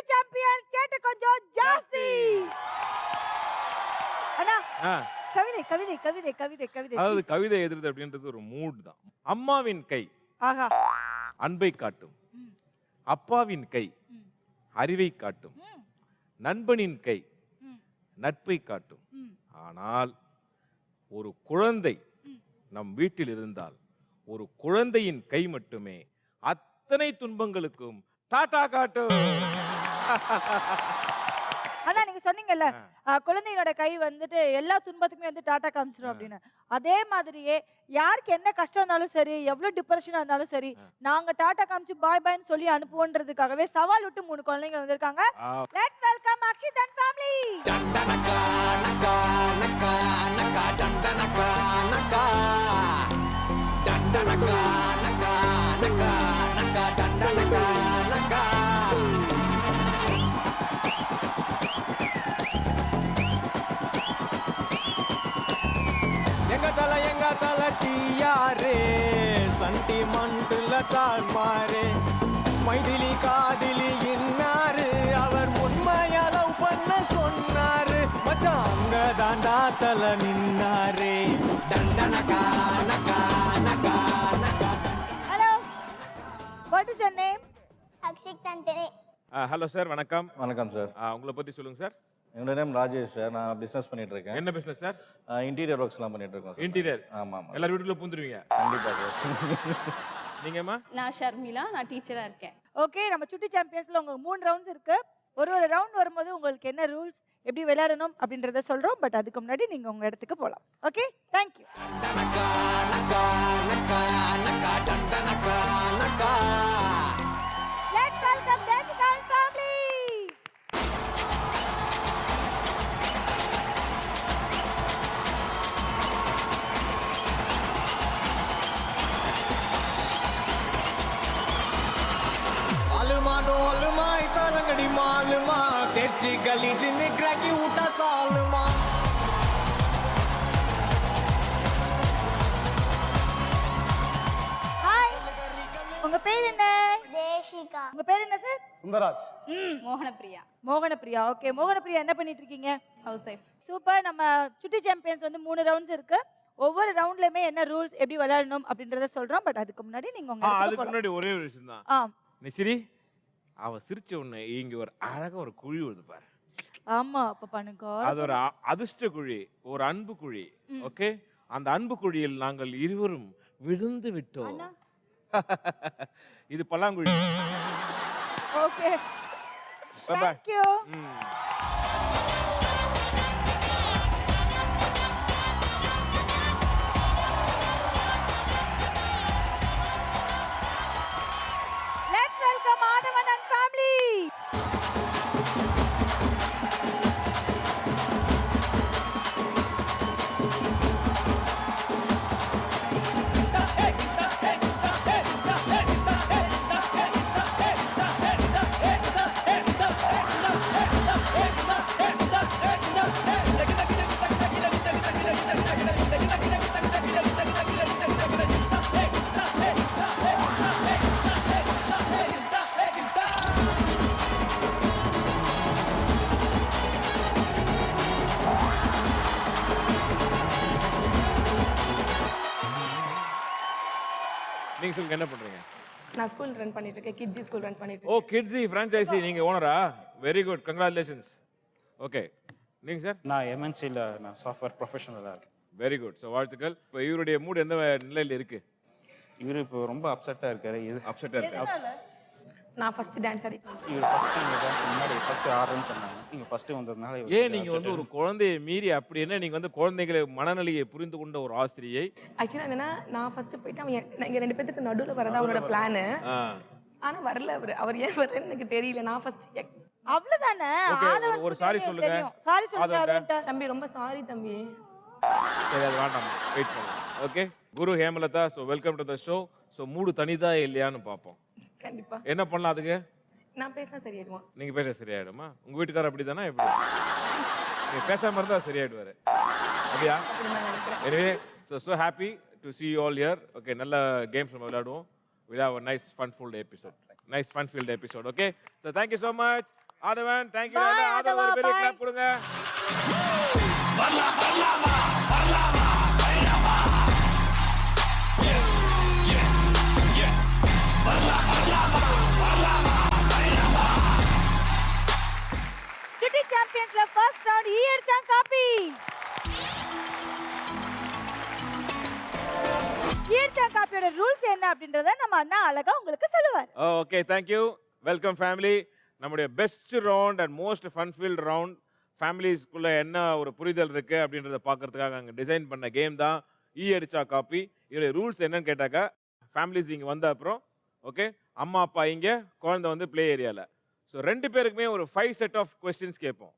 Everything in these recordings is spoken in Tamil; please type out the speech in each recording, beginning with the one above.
சுட்டி சாம்பியன் சேட்ட கொஞ்சம் ஜாஸ்தி. அண்ணா கவிதை கவிதை கவிதை கவிதை கவிதை. அதாவது கவிதை எழுதுறது அப்படின்றது ஒரு மூட் தான். அம்மாவின் கை ஆஹா அன்பை காட்டும், அப்பாவின் கை அறிவை காட்டும், நண்பனின் கை நட்பை காட்டும். ஆனால் ஒரு குழந்தை நம் வீட்டில் இருந்தால் ஒரு குழந்தையின் கை மட்டுமே அத்தனை துன்பங்களுக்கும் டாடா காட்டும். ஆனா நீங்க சொன்னீங்கல்ல குழந்தையோட கை வந்துட்டு எல்லா துன்பத்துக்குமே வந்து டாடா காமிச்சிடும் அப்படின்னு. அதே மாதிரியே யாருக்கு என்ன கஷ்டம் இருந்தாலும் சரி, எவ்வளவு டிப்ரெஷனா இருந்தாலும் சரி, நாங்க டாடா காமிச்சு பாய் பாய்னு சொல்லி அனுப்புவோன்றதுக்காகவே சவால் விட்டு 3 குழந்தைங்க வந்திருக்காங்க. Let's welcome Akshit and family. டண்டனகா நகா நகா நகா டண்டனகா நகா டண்டனகா நகா நகா நகா டண்டனகா நகா. எங்க தல டியாரே சண்டி மண்டுல தார்மாரே மைதிலி காதிலி இன்னாரு அவர் உண்மையா லவ் பண்ண சொன்னாரு மச்சான் அங்க தாண்டா தல நின்னாரே டண்டனகா நகா நகா நகா. Hello, what is your name? Akshit அண்டனே. ஹலோ சார், வணக்கம். வணக்கம் சார். உங்களை பத்தி சொல்லுங்க சார். என்னோட நேம் ராஜேஷ் சார். நான் பிசினஸ் பண்ணிட்டு இருக்கேன். என்ன பிசினஸ் சார்? இன்டீரியர் ஒர்க்ஸ்லாம் பண்ணிட்டு இருக்கோம் சார். இன்டீரியர். ஆமா ஆமா. எல்லாரும் வீட்டுக்குள்ள பூந்துருவீங்க கண்டிப்பா சார். நீங்கம்மா? நான் ஷர்மிளா, நான் டீச்சரா இருக்கேன். ஓகே, நம்ம சுட்டி சாம்பியன்ஸ்ல உங்களுக்கு 3 ரவுண்ட்ஸ் இருக்கு. ஒரு ரவுண்ட் வரும்போது உங்களுக்கு என்ன ரூல்ஸ், எப்படி விளையாடணும் அப்படின்றத சொல்றோம். பட் அதுக்கு முன்னாடி நீங்க உங்க இடத்துக்கு போலாம். Okay, thank you. டண்டனகா நகா நகா நகா டண்டனகா நகா. Let's welcome Desika and family. आलमा डोलमा ऐसा रंगड़ी मालमा तेजी गली जिन्ने क्रैकी उठा सालमा. ஹாய், உங்க பேர் என்ன? தேஷிகா. உங்க பேர் என்ன சார்? சுந்தராஜ். மோகனப்பிரியா, மோகனப்பிரியா. ஓகே, மோகனப்பிரியா என்ன பண்ணிட்டு இருக்கீங்க? House wife. சூப்பர். நம்ம சுட்டி சாம்பியன்ஸ் வந்து 3 ரவுண்ட்ஸ் இருக்கு. ஒவ்வொரு ரவுண்ட்லயுமே என்ன ரூல்ஸ், எப்படி விளையாடணும் அப்படின்றத சொல்றோம். பட் அதுக்கு முன்னாடி நீங்க உங்க இடத்துக்கு அதுக்கு போலாம். முன்னாடி ஒரே ஒரு விஷயம் தான். நிசிரி, அவ சிரிச்ச உடனே இங்க ஒரு அழகா ஒரு குழி வருது பாரு. ஆமா, அப்ப பண்ணுங்க. அது ஒரு அதிர்ஷ்ட குழி, ஒரு அன்பு குழி. ஓகே, அந்த அன்பு குழியில் நாங்கள் இருவரும் விழுந்து விட்டோம். இது பல்லாங்குழி. Okay, Bye bye. thank you. Let's welcome Adavan and family. நீங்க சொல்லுங்க, என்ன பண்றீங்க? நான் ஸ்கூல் ரன் பண்ணிட்டு இருக்கேன். கிட்ஸி ஸ்கூல் ரன் பண்ணிட்டு ஓ, இருக்கேன். கிட்ஸி ஃப்ரான்ச்சைசி நீங்க ஓனரா? Very good, congratulations. ஓகே, நீங்க சார்? நான் எம்என்சியில் நான் சாஃப்ட்வேர் ப்ரொஃபஷனலாக இருக்கேன். Very good. ஸோ வாழ்த்துக்கள். இப்போ இவருடைய மூட் எந்த நிலையில் இருக்கு? இவர் இப்போ ரொம்ப அப்செட்டாக இருக்காரு. இது அப்செட்டாக இருக்கு. நான் ஃபர்ஸ்ட் டான்ஸ் ஆடிட்டேன். இவர் ஃபஸ்ட்டு முன்னாடி ஃபஸ்ட்டு ஆடுறேன்னு சொன்னாங்க. நீங்கள் ஃபஸ்ட்டு வந்ததுனால இவர் ஏன் நீங்க வந்து ஒரு குழந்தையை மீறி அப்படி என்ன நீங்க வந்து குழந்தைகளை மனநிலையை புரிந்து கொண்ட ஒரு ஆசிரியை? ஆக்சுவலாக என்னன்னா நான் ஃபர்ஸ்ட் போயிட்டு எங்க 2 பேத்துக்கு நடுவில் வரதா அவரோட பிளானு. ஆ. ஆனா வரல அவர் ஏன் வரலன்னு எனக்கு தெரியல. நான் ஃபர்ஸ்ட் அவ்வளவுதானே. Okay, ஆதவன் ஒரு sorry சொல்லுங்க. சாரி சொல்லுங்க ஆதவன்ட்ட. ஆதவன்ட்ட. தம்பி ரொம்ப சாரி தம்பி. சரி, அது வேண்டாம், வெயிட் பண்ணலாம். Okay, Guru Hemalatha, so welcome to the show. So mood தனிதா இல்லையான்னு பார்ப்போம். கண்டிப்பா என்ன பண்ணலாம் அதுக்கு? நான் பேசினா சரியாயிடுவான். நீங்க பேச சரியாயிடுமா? உங்க வீட்டுக்காரர் அப்படி தானே? எப்படி நீங்க பேசாம இருந்தா சரியாயிடுவாரு. அப்படியா? அப்படி நான் நினைக்கிறேன். Anyway, so happy to see you all here. Okay, நல்ல கேம்ஸ் நம்ம விளையாடுவோம். We'll have a nice fun-filled episode. Okay, so thank you so much. Aadhavan thank you Bye, ஆதவன் ஒரு ஆதவா, பெரிய bye. கிளாப் கொடுங்க. சுட்டி சாம்பியன்ஸ்ல ஃபர்ஸ்ட் ரவுண்ட் ஈயடிச்சான் காப்பி. ஈயடிச்சான் காப்பியோட ரூல்ஸ் என்ன அப்படின்றத நம்ம அண்ணா அழகா உங்களுக்கு சொல்லுவார். Okay thank you. Welcome family. நம்முடைய best round and most fun filled round. ஃபேமிலிஸ்க்குள்ள என்ன ஒரு புரிதல் இருக்கு அப்படின்றத பார்க்கறதுக்காக அங்கே டிசைன் பண்ண கேம் தான் அடிச்சா காப்பி. இதோட ரூல்ஸ் என்னன்னு கேட்டாக்கா, ஃபேமிலிஸ் இங்கே வந்த அப்புறம் ஓகே அம்மா அப்பா இங்கே, குழந்தை வந்து ப்ளே ஏரியாவில். ஸோ ரெண்டு பேருக்குமே ஒரு 5 செட் ஆஃப் கொஸ்டின்ஸ் கேட்போம்.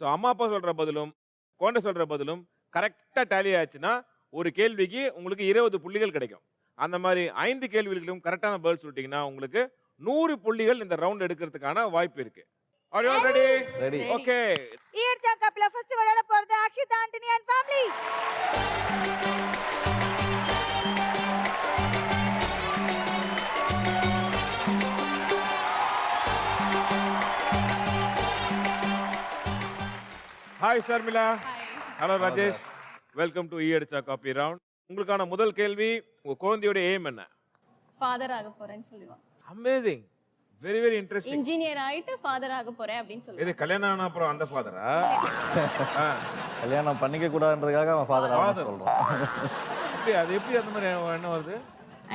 ஸோ அம்மா அப்பா சொல்கிற பதிலும் குழந்தை சொல்கிற பதிலும் கரெக்டாக டேலி ஆச்சுன்னா ஒரு கேள்விக்கு உங்களுக்கு 20 புள்ளிகள் கிடைக்கும். அந்த மாதிரி 5 கேள்விகளுக்கும் கரெக்டான பதில் சொல்லிட்டீங்கன்னா உங்களுக்கு 100 புள்ளிகள் இந்த ரவுண்ட் எடுக்கிறதுக்கான வாய்ப்பு இருக்கு. Are you all ready? Ready okay. ஈயடிச்சான் காப்பில ஃபர்ஸ்ட் விளையாட போறது Akshit Antony and family. Hi Sharmila. Hi. Hello Rajesh. Welcome to அடிச்சா காப்பி ரவுண்ட். உங்களுக்கான முதல் கேள்வி, உங்க குழந்தையோட எய்ம் என்ன? ஃபாதர் ஆக போறேன்னு சொல்லுவான். Amazing, very very interesting. Engineer ஆயிட்டு ஃபாதர் ஆக போறேன் அப்படின்னு இது சொல்லுவான். கல்யாணம் ஆன அப்புறம் அந்த ஃபாதரா? கல்யாணம் பண்ணிக்க கூடாதுன்றதுக்காக அவன் ஃபாதர் Father. சொல்றான். அது எப்படி அந்த மாதிரி என்ன வருது?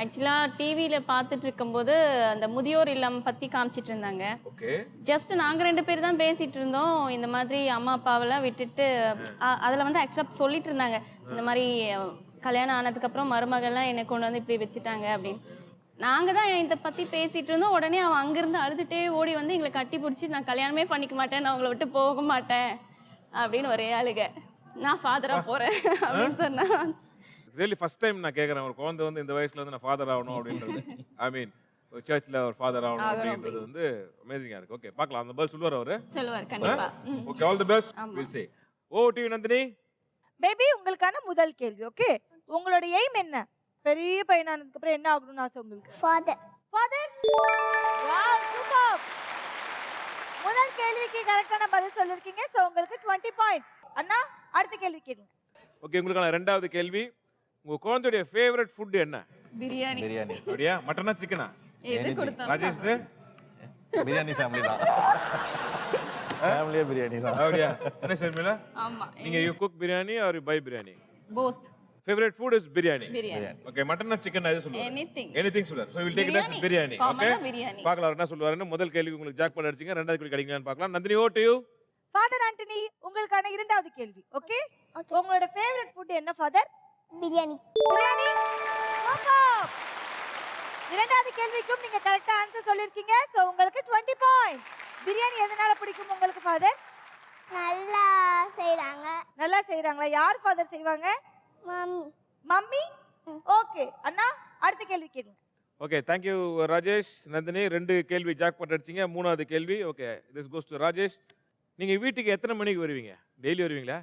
ஆக்சுவலா டிவியில பார்த்துட்டு இருக்கும்போது அந்த முதியோர் இல்லம் பத்தி காமிச்சிட்டு இருந்தாங்க. ஓகே. ஜஸ்ட் நாங்க 2 பேர் தான் பேசிட்டு இருந்தோம். இந்த மாதிரி அம்மா அப்பாவெல்லாம் விட்டுட்டு அதுல வந்து ஆக்சுவலா சொல்லிட்டு இருந்தாங்க, இந்த மாதிரி கல்யாணம் ஆனதுக்கு அப்புறம் மருமகள்லாம் என்னை கொண்டு வந்து இப்படி வச்சுட்டாங்க அப்படின்னு. நாங்க தான் இதை பத்தி பேசிட்டு இருந்தோம். உடனே அவன் அங்கிருந்து அழுதுட்டே ஓடி வந்து எங்களை கட்டி பிடிச்சி, நான் கல்யாணமே பண்ணிக்க மாட்டேன், நான் அவங்கள விட்டு போக மாட்டேன் அப்படின்னு ஒரே அழுக. நான் ஃபாதரா போறேன் அப்படின்னு சொன்னா. ரியலி ஃபர்ஸ்ட் டைம் நான் கேட்குறேன், ஒரு குழந்தை வந்து இந்த வயசுல வந்து நான் ஃபாதர் ஆகணும் அப்படின்றது. ஐ மீன் சர்ச்சில் ஒரு ஃபாதர் ஆகணும் அப்படின்றது வந்து அமேசிங்காக இருக்கு. ஓகே பார்க்கலாம், அந்த பதில் சொல்லுவார் அவரு. சொல்லுவார் கண்டிப்பா. Okay, all the best. Will say. ஓ டி நந்தினி. பேபி உங்களுக்கான முதல் கேள்வி. ஓகே, உங்களோட எய்ம் என்ன? பெரிய பையனானதுக்கு அப்புறம் என்ன ஆகணும்னு ஆசை உங்களுக்கு? ஃபாதர். ஃபாதர். Wow, super. முதல் கேள்விக்கு கரெக்டான பதில் சொல்லிருக்கீங்க. சோ உங்களுக்கு 20 பாயிண்ட். அண்ணா அடுத்த கேள்வி கேளுங்க. ஓகே, உங்களுக்கான ரெண்டாவது கேள்வி, உங்க குழந்தையுடைய ஃபேவரட் ஃபுட் என்ன? பிரியாணி. பிரியாணி. அப்படியா? மட்டனா சிக்கனா? எது கொடுத்தாலும் ராஜேஷ் பிரியாணி ஃபேமிலி தான். ஃபேமிலியே பிரியாணி தான். அப்படியா? என்ன ஷர்மிளா? ஆமா. நீங்க you cook biryani are you buy biryani? Both. Favourite food is biryani. Biryani. Okay, மட்டனா சிக்கன் எது சொல்லுவாங்க? எனிதிங். எனிதிங் சொல்றாரு. So will take it as biryani. Okay, biryani. பார்க்கலாம் என்ன சொல்லுவாருன்னு. முதல் கேள்விக்கு உங்களுக்கு ஜாக்பாட் அடிச்சீங்க, ரெண்டாவது கேள்வி கிடைக்கலாம்னு பார்க்கலாம். நந்தினி ஓ டு யூ. ஃபாதர் ஆண்டனி உங்களுக்கான இரண்டாவது கேள்வி. ஓகே, உங்களோட ஃபேவரட் ஃபுட் என்ன ஃபாதர்? பிரியாணி. பிரியாணி. சூப்பர். இரண்டாவது கேள்விக்கும் நீங்க கரெக்ட்டா ஆன்சர் சொல்லிருக்கீங்க. சோ உங்களுக்கு 20 பாயிண்ட். பிரியாணி எதனால பிடிக்கும் உங்களுக்கு ஃபாதர்? நல்லா செய்றாங்க. நல்லா செய்றாங்களா? யார் ஃபாதர் செய்வாங்க? மம்மி. மம்மி. ஓகே அண்ணா அடுத்த கேள்வி கேளுங்க. Okay, thank you Rajesh. Nandini ரெண்டு கேள்வி ஜாக்பாட் அடிச்சீங்க. மூணாவது கேள்வி. Okay, this goes to Rajesh. நீங்க வீட்டுக்கு எத்தனை மணிக்கு வருவீங்க? டெய்லி வருவீங்களா?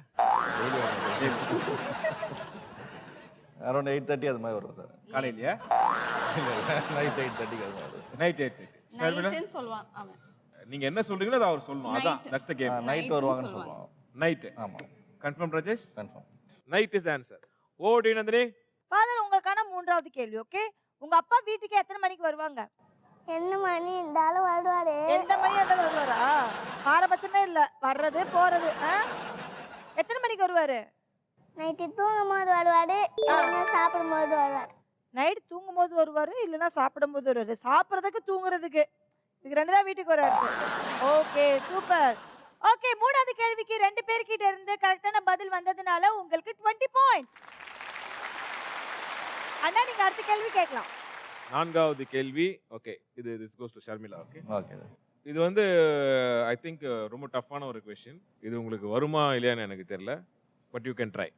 அரௌண்ட் 8:30 அது மாதிரி வரும் சார். காலையிலயா? நைட் 8:30 அது மாதிரி வரும். நைட் 8:30. ஷர்மிளா, நைட்னு சொல்வான் அவன். நீங்க என்ன சொல்றீங்களோ அதை அவர் சொல்லணும். அதான் Night. That's the game. Night வருவாங்கன்னு சொல்லுவோம். நைட். ஆமா, confirm Rajesh? Confirm. Night is the answer. ஓ டி நந்தினி. ஃபாதர் உங்களுக்கான மூன்றாவது கேள்வி. ஓகே, உங்க அப்பா வீட்டுக்கு எத்தனை மணிக்கு வருவாங்க? என்ன மணி இருந்தாலும் வருவாரு. எந்த மணி இருந்தாலும் வருவாரா? பாரபட்சமே இல்ல, வர்றது போறது. எத்தனை மணிக்கு வருவாரு? நைட்டு தூங்கும் போது வருவாரு, இல்லைன்னா சாப்பிடும் போது வருவாரு. நைட் தூங்கும் போது வருவாரு, இல்லைன்னா சாப்பிடும் போது வருவாரு. சாப்பிட்றதுக்கு தூங்குறதுக்கு இதுக்கு ரெண்டு தான் வீட்டுக்கு வராரு. Okay super. ஓகே, மூணாவது கேள்விக்கு ரெண்டு பேர்கிட்ட இருந்து கரெக்டான பதில் வந்ததுனால உங்களுக்கு 20 பாயிண்ட். அண்ணா நீங்க அடுத்த கேள்வி கேட்கலாம். நான்காவது கேள்வி. ஓகே, இது this goes to Sharmila. Okay, okay. இது வந்து ஐ திங்க் ரொம்ப டஃப்பான ஒரு கொஸ்டின். இது உங்களுக்கு வருமா இல்லையான்னு எனக்கு தெரியல, பட் யூ கேன் ட்ரை.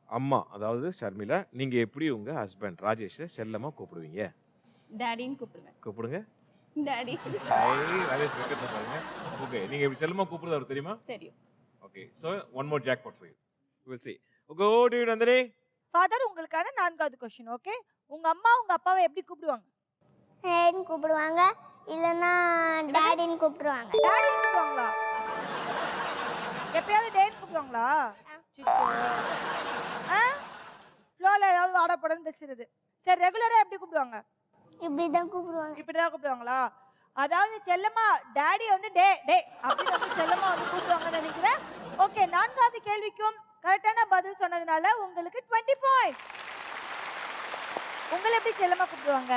அம்மா, அதாவது ஷர்மிளா, நீங்க எப்படி உங்க ஹஸ்பண்ட் ராஜேஷை செல்லமா கூப்பிடுவீங்க? டாடின்னு கூப்பிடுவேன். கூப்பிடுங்க. டாடி. ராஜேஷ் வெக்கத்தை பாருங்க. ஓகே, நீங்க எப்படி செல்லமா கூப்பிடுறது அவருக்கு தெரியுமா? தெரியும். Okay, so one more jackpot for you. We will see. Okay, over to you Nandini. Father உங்களுக்கான நான்காவது क्वेश्चन. ஓகே, உங்க அம்மா உங்க அப்பாவை எப்படி கூப்பிடுவாங்க? டேடின்னு கூப்பிடுவாங்க இல்லைன்னா டாடின்னு கூப்பிடுவாங்க. டாடி கூப்பிடுவாங்களா? எப்பயாவது டேட் கூப்பிடுவாங்களா? ஃப்ளோல ஏதாவது வாடா போடன்னு பேசுறது. சரி, ரெகுலரா எப்படி கூப்பிடுவாங்க? இப்படி தான் கூப்பிடுவாங்க. இப்படிதான் கூப்பிடுவாங்களா? அதாவது செல்லம்மா டாடி வந்து டே டே அப்படின்னு வந்து செல்லம்மா வந்து கூப்பிடுவாங்கன்னு நினைக்கிறேன். ஓகே, 4வது கேள்விக்கும் கரெக்டான பதில் சொன்னதுனால உங்களுக்கு 20 பாயிண்ட். உங்களை எப்படி செல்லம்மா கூப்பிடுவாங்க?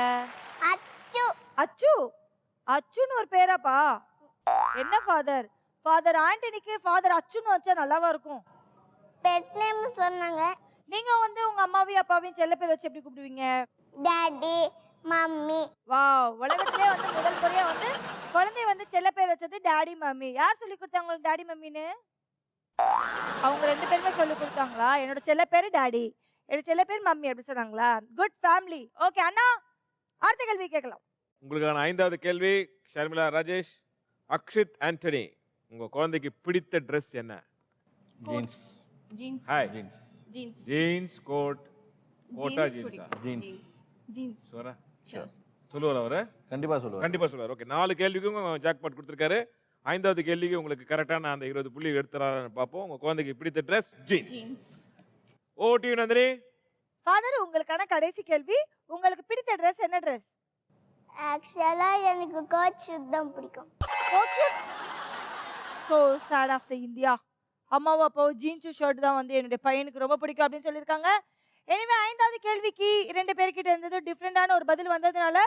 அச்சு. அச்சு. அச்சுன்னு ஒரு பேராப்பா? என்ன ஃபாதர்? ஃபாதர் ஆண்டனிக்கு ஃபாதர் அச்சுன்னு வச்சா நல்லாவா இருக்கும்? பெட் நேம் சொன்னாங்க. நீங்க வந்து உங்க அம்மாவையும் அப்பாவையும் செல்ல பேர் வச்சு எப்படி கூப்பிடுவீங்க? Daddy, mummy. வாவ், உலகத்திலே வந்து முதல் முறையா வந்து குழந்தை வந்து செல்ல பேர் வச்சது டாடி மம்மி. யார் சொல்லி கொடுத்தாங்க உங்களுக்கு டாடி மம்மின்னு? அவங்க 2 பேருமே சொல்லி கொடுத்தாங்களா? என்னோட செல்ல பேரு டாடி, என்னோட செல்ல பேர் மம்மி அப்படி சொன்னாங்களா? Good family. ஓகே அண்ணா, அடுத்த கேள்வி கேட்கலாம். உங்களுக்கான 5வது கேள்வி ஷர்மிளா ராஜேஷ். அக்ஷித் ஆண்டனி, உங்க குழந்தைக்கு பிடித்த ட்ரெஸ் என்ன? Jeans. Jeans. Hi. Jeans. Jeans. Jeans coat. கோட்டா ஜீன்ஸா? ஜீன்ஸ். ஜீன்ஸ். சொல்றா ஷூர். சொல்லுவார் அவரு? கண்டிப்பா சொல்லுவேன். கண்டிப்பா சொல்லுவார். ஓகே, 4 கேள்விக்கும் ஜாக்பாட் கொடுத்துருக்காரு. 5வது கேள்விக்கு உங்களுக்கு கரெக்டான அந்த 20 புள்ளி எடுத்துறாருன்னு பார்ப்போம். உங்க குழந்தைக்கு பிடித்த ட்ரெஸ் ஜீன்ஸ். ஜீன்ஸ். ஓடி நந்தினி. ஃபாதர், உங்களுக்கான கடைசி கேள்வி. உங்களுக்கு பிடித்த ட்ரெஸ் என்ன ட்ரெஸ்? ஆக்சுவலா எனக்கு கோச் தான் பிடிக்கும். Coach. So sad of the India. அம்மாவும் அப்பாவும் ஜீன்ஸு ஷர்ட் தான் வந்து என்னுடைய பையனுக்கு ரொம்ப பிடிக்கும் அப்படின்னு சொல்லியிருக்காங்க. எனவே 5வது கேள்விக்கு 2 பேர்கிட்ட இருந்தது டிஃப்ரெண்டான ஒரு பதில் வந்ததுனால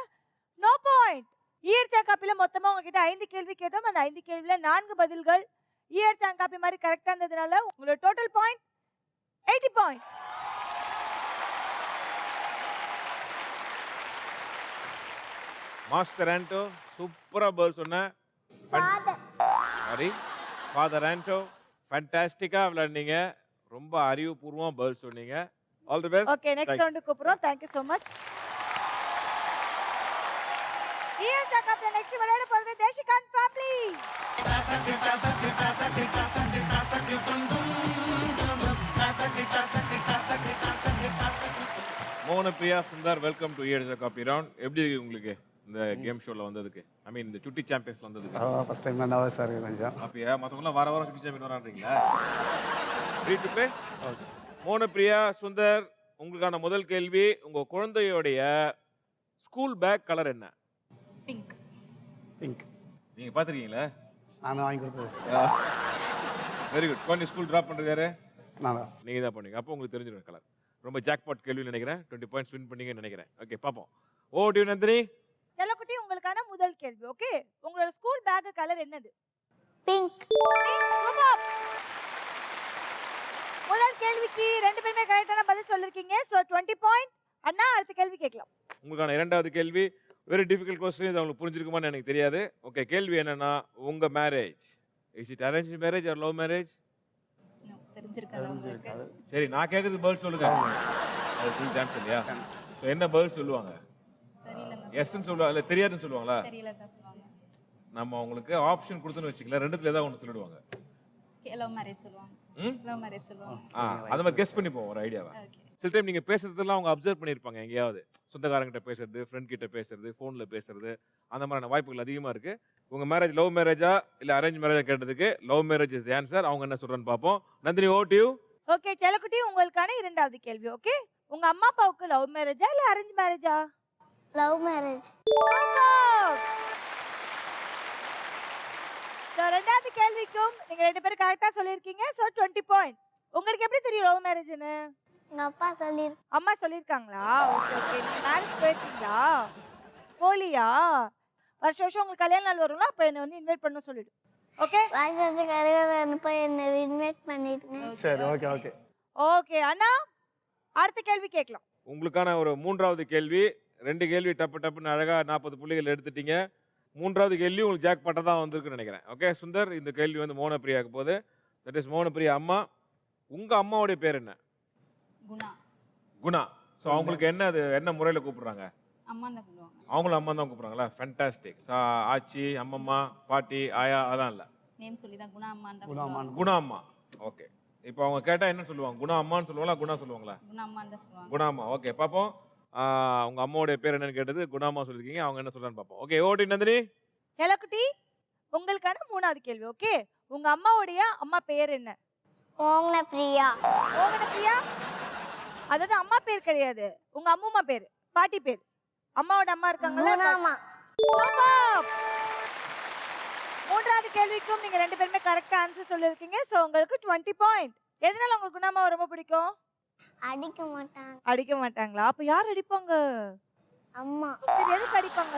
நோ பாயிண்ட். இயர்ச்சாங் காப்பியில் மொத்தமாக உங்ககிட்ட 5 கேள்வி கேட்டோம். அந்த 5 கேள்வியில் 4 பதில்கள் இயர்ச்சாங் காப்பி மாதிரி கரெக்டாக இருந்ததுனால உங்களோட total point 80 point. Master Anto சூப்பரா பதில் சொன்ன. சாரி, ஃபாதர் ஆண்டோ ஃபேண்டாஸ்டிக்கா விளையாடுனீங்க. ரொம்ப அறிவுபூர்வமா பதில் சொன்னீங்க. All the best. Okay, next round கூப்பிடுறோம். Thank you so much. இயர்ச்சாங் காப்பியில் நெக்ஸ்ட் விளையாட போறது தேசிகான் family. Monapriya Sundar, welcome to இயர்ஸ் காப்பி ரவுண்ட். எப்படி இருக்கு உங்களுக்கு இந்த கேம் ஷோல வந்ததுக்கு? ஐ மீன் இந்த சுட்டி சாம்பியன்ஸ்ல வந்ததுக்கு? ஃபர்ஸ்ட் டைம் நல்லா சார் கொஞ்சம் அப்படியா? மற்றவங்களாம் வார வாரம் சுட்டி சாம்பியன் வரான்றீங்களா? Free to play. Monapriya Sundar, உங்களுக்கான முதல் கேள்வி. உங்க குழந்தையோடைய ஸ்கூல் பேக் கலர் என்ன? பிங்க். பிங்க். நீங்க பாத்துருக்கீங்களா? நான் வாங்கி கொடுத்தது. Very good. குழந்தை ஸ்கூல் டிராப் பண்றது யாரு? நான் நீங்க தான் பண்ணுவீங்க. அப்போ உங்களுக்கு தெரிஞ்சிடும் கலர். ரொம்ப ஜாக்பாட் கேள்வி நினைக்கிறேன். 20 பாயிண்ட்ஸ் வின் பண்ணீங்கன்னு நினைக்கிறேன். ஓகே, பாப்போம். ஓடி நந்தினி. செல்லக்குட்டி, உங்களுக்கான முதல் கேள்வி. ஓகே, உங்களோட ஸ்கூல் பேக் கலர் என்னது? பிங்க். சூப்பர். முதல் கேள்விக்கு 2 பேருமே கரெக்டான பதில் சொல்லிருக்கீங்க. So 20 point. அண்ணா, அடுத்த கேள்வி கேட்கலாம். உங்களுக்கான 2வது கேள்வி வெரி டிஃபிகல்ட் கொஸ்டின். இது உங்களுக்கு புரிஞ்சிருக்குமான்னு எனக்கு தெரியாது. ஓகே, கேள்வி என்னன்னா, உங்க marriage is it arrange marriage or love marriage? No, தெரிஞ்சிருக்காது உங்களுக்கு. சரி, நான் கேட்கறதுக்கு பதில் சொல்லுங்க. அது ஃபுல் சான்ஸ் இல்லையா? ஸோ என்ன பதில் சொல்லுவாங்க? தெரியல. எஸ்ன்னு சொல்லுவாங்க, இல்லை தெரியாதுன்னு சொல்லுவாங்களா? தெரியல தான் சொல்லுவாங்க. நம்ம அவங்களுக்கு ஆப்ஷன் கொடுத்துன்னு வச்சுக்கலாம், 2த்துல ஏதாவது ஒன்று சொல்லிடுவாங்க. லவ் மேரேஜ் சொல்லுவாங்க. ம்? லவ் மேரேஜ் சொல்லுவாங்க. அந்த மாதிரி கெஸ் பண்ணிப்போம் ஒரு ஐடியாவை. ஓகே. சில டைம் நீங்க பேசுறதெல்லாம் அவங்க அப்சர்வ் பண்ணியிருப்பாங்க. எங்கேயாவது சொந்தக்காரங்கிட்ட பேசுறது, ஃப்ரெண்ட் கிட்ட பேசுறது, ஃபோன்ல பேசுறது, அந்த மாதிரியான வாய்ப்புகள் அதிகமா இருக்கு. உங்க மேரேஜ் லவ் மேரேஜா இல்ல அரேஞ்ச் மேரேஜா கேட்டதுக்கு love marriage is the answer. அவங்க என்ன சொல்றான்னு பாப்போம். Nandini, over to you. Okay, செல்லக்குட்டி, உங்களுக்கான 2வது கேள்வி. ஓகே, உங்க அம்மா அப்பாவுக்கு லவ் மேரேஜா இல்ல அரேஞ்ச் மேரேஜா? Love marriage. சோ 2வது கேள்விக்கும் நீங்க 2 பேரும் கரெக்ட்டா சொல்லிருக்கீங்க. So 20 point. உங்களுக்கு எப்படி தெரியும் லவ் மேரேஜ்னு? எங்க அப்பா சொல்லிருக்கு. அம்மா சொல்லிருக்காங்களா? Okay okay. நீங்க மேரேஜ் போயிருக்கீங்களா? போலியா? வருஷம் வருஷம் உங்களுக்கு கல்யாண நாள் வரும்ல, அப்ப என்ன வந்து இன்வைட் பண்ண சொல்லிடு. ஓகே? வருஷத்துக்கு போய் என்ன இன்வைட் பண்ணிருக்கேன். சரி, ஓகே ஓகே. ஓகே அண்ணா, அடுத்த கேள்வி கேட்கலாம். உங்களுக்கான ஒரு 3வது கேள்வி. 2 கேள்வி டப்பு டப்புன்னு அழகா 40 புள்ளிகள் எடுத்துட்டீங்க. 3வது கேள்வி உங்களுக்கு ஜாக் பட்டா தான் வந்திருக்குன்னு நினைக்கிறேன். ஓகே சுந்தர், இந்த கேள்வி வந்து மோனப்பிரியாவுக்கு போகுது. தட் இஸ் மோனப்பிரியா அம்மா. உங்க அம்மாவுடைய பேர் என்ன? குணா. குணா. ஸோ அவங்களுக்கு என்ன அது என்ன முறையில் கூப்பிடுறாங்க? அம்மா தான் சொல்லுவாங்க. அவங்களும் அம்மா தான் கூப்பிடுறாங்களா? ஃபேண்டாஸ்டிக். ஆச்சி, அம்மம்மா, பாட்டி, ஆயா அதான் இல்லை, நேம் சொல்லி தான் குணா அம்மா தான் குணா அம்மா. குணா அம்மா. ஓகே, இப்போ அவங்க கேட்டால் என்ன சொல்லுவாங்க? குணா அம்மான்னு சொல்லுவாங்களா, குணா சொல்லுவாங்களா? குணா அம்மா தான் சொல்லுவாங்க. குணா அம்மா. ஓகே, பார்ப்போம். உங்க அம்மாவுடைய பேர் என்னன்னு கேட்டது குணாமா சொல்லிருக்கீங்க. அவங்க என்ன சொல்றான்னு பார்ப்போம். ஓகே, ஓடி நந்தினி. செல்லக்குட்டி உங்களுக்கான 3வது கேள்வி. ஓகே, உங்க அம்மாவுடைய அம்மா பேர் என்ன? ஓங்கன பிரியா. ஓங்கன பிரியா? அதாவது அம்மா பேர் கிடையாது, உங்க அம்முமா பேர், பாட்டி பேர். அம்மாவோட அம்மா இருக்காங்கல்ல? குணாமா. சூப்பர். 3வது கேள்விக்கும் நீங்க 2 பேருமே கரெக்டா ஆன்சர் சொல்லிருக்கீங்க. சோ உங்களுக்கு 20 பாயிண்ட். எதனால உங்களுக்கு குணாமாவை ரொம்ப பிடிக்கும்? அடிக்க மாட்டாங்க. அடிக்க மாட்டாங்களா? அப்ப யார் அடிப்பாங்க? அம்மா. சரி, எதுக்கு அடிப்பாங்க?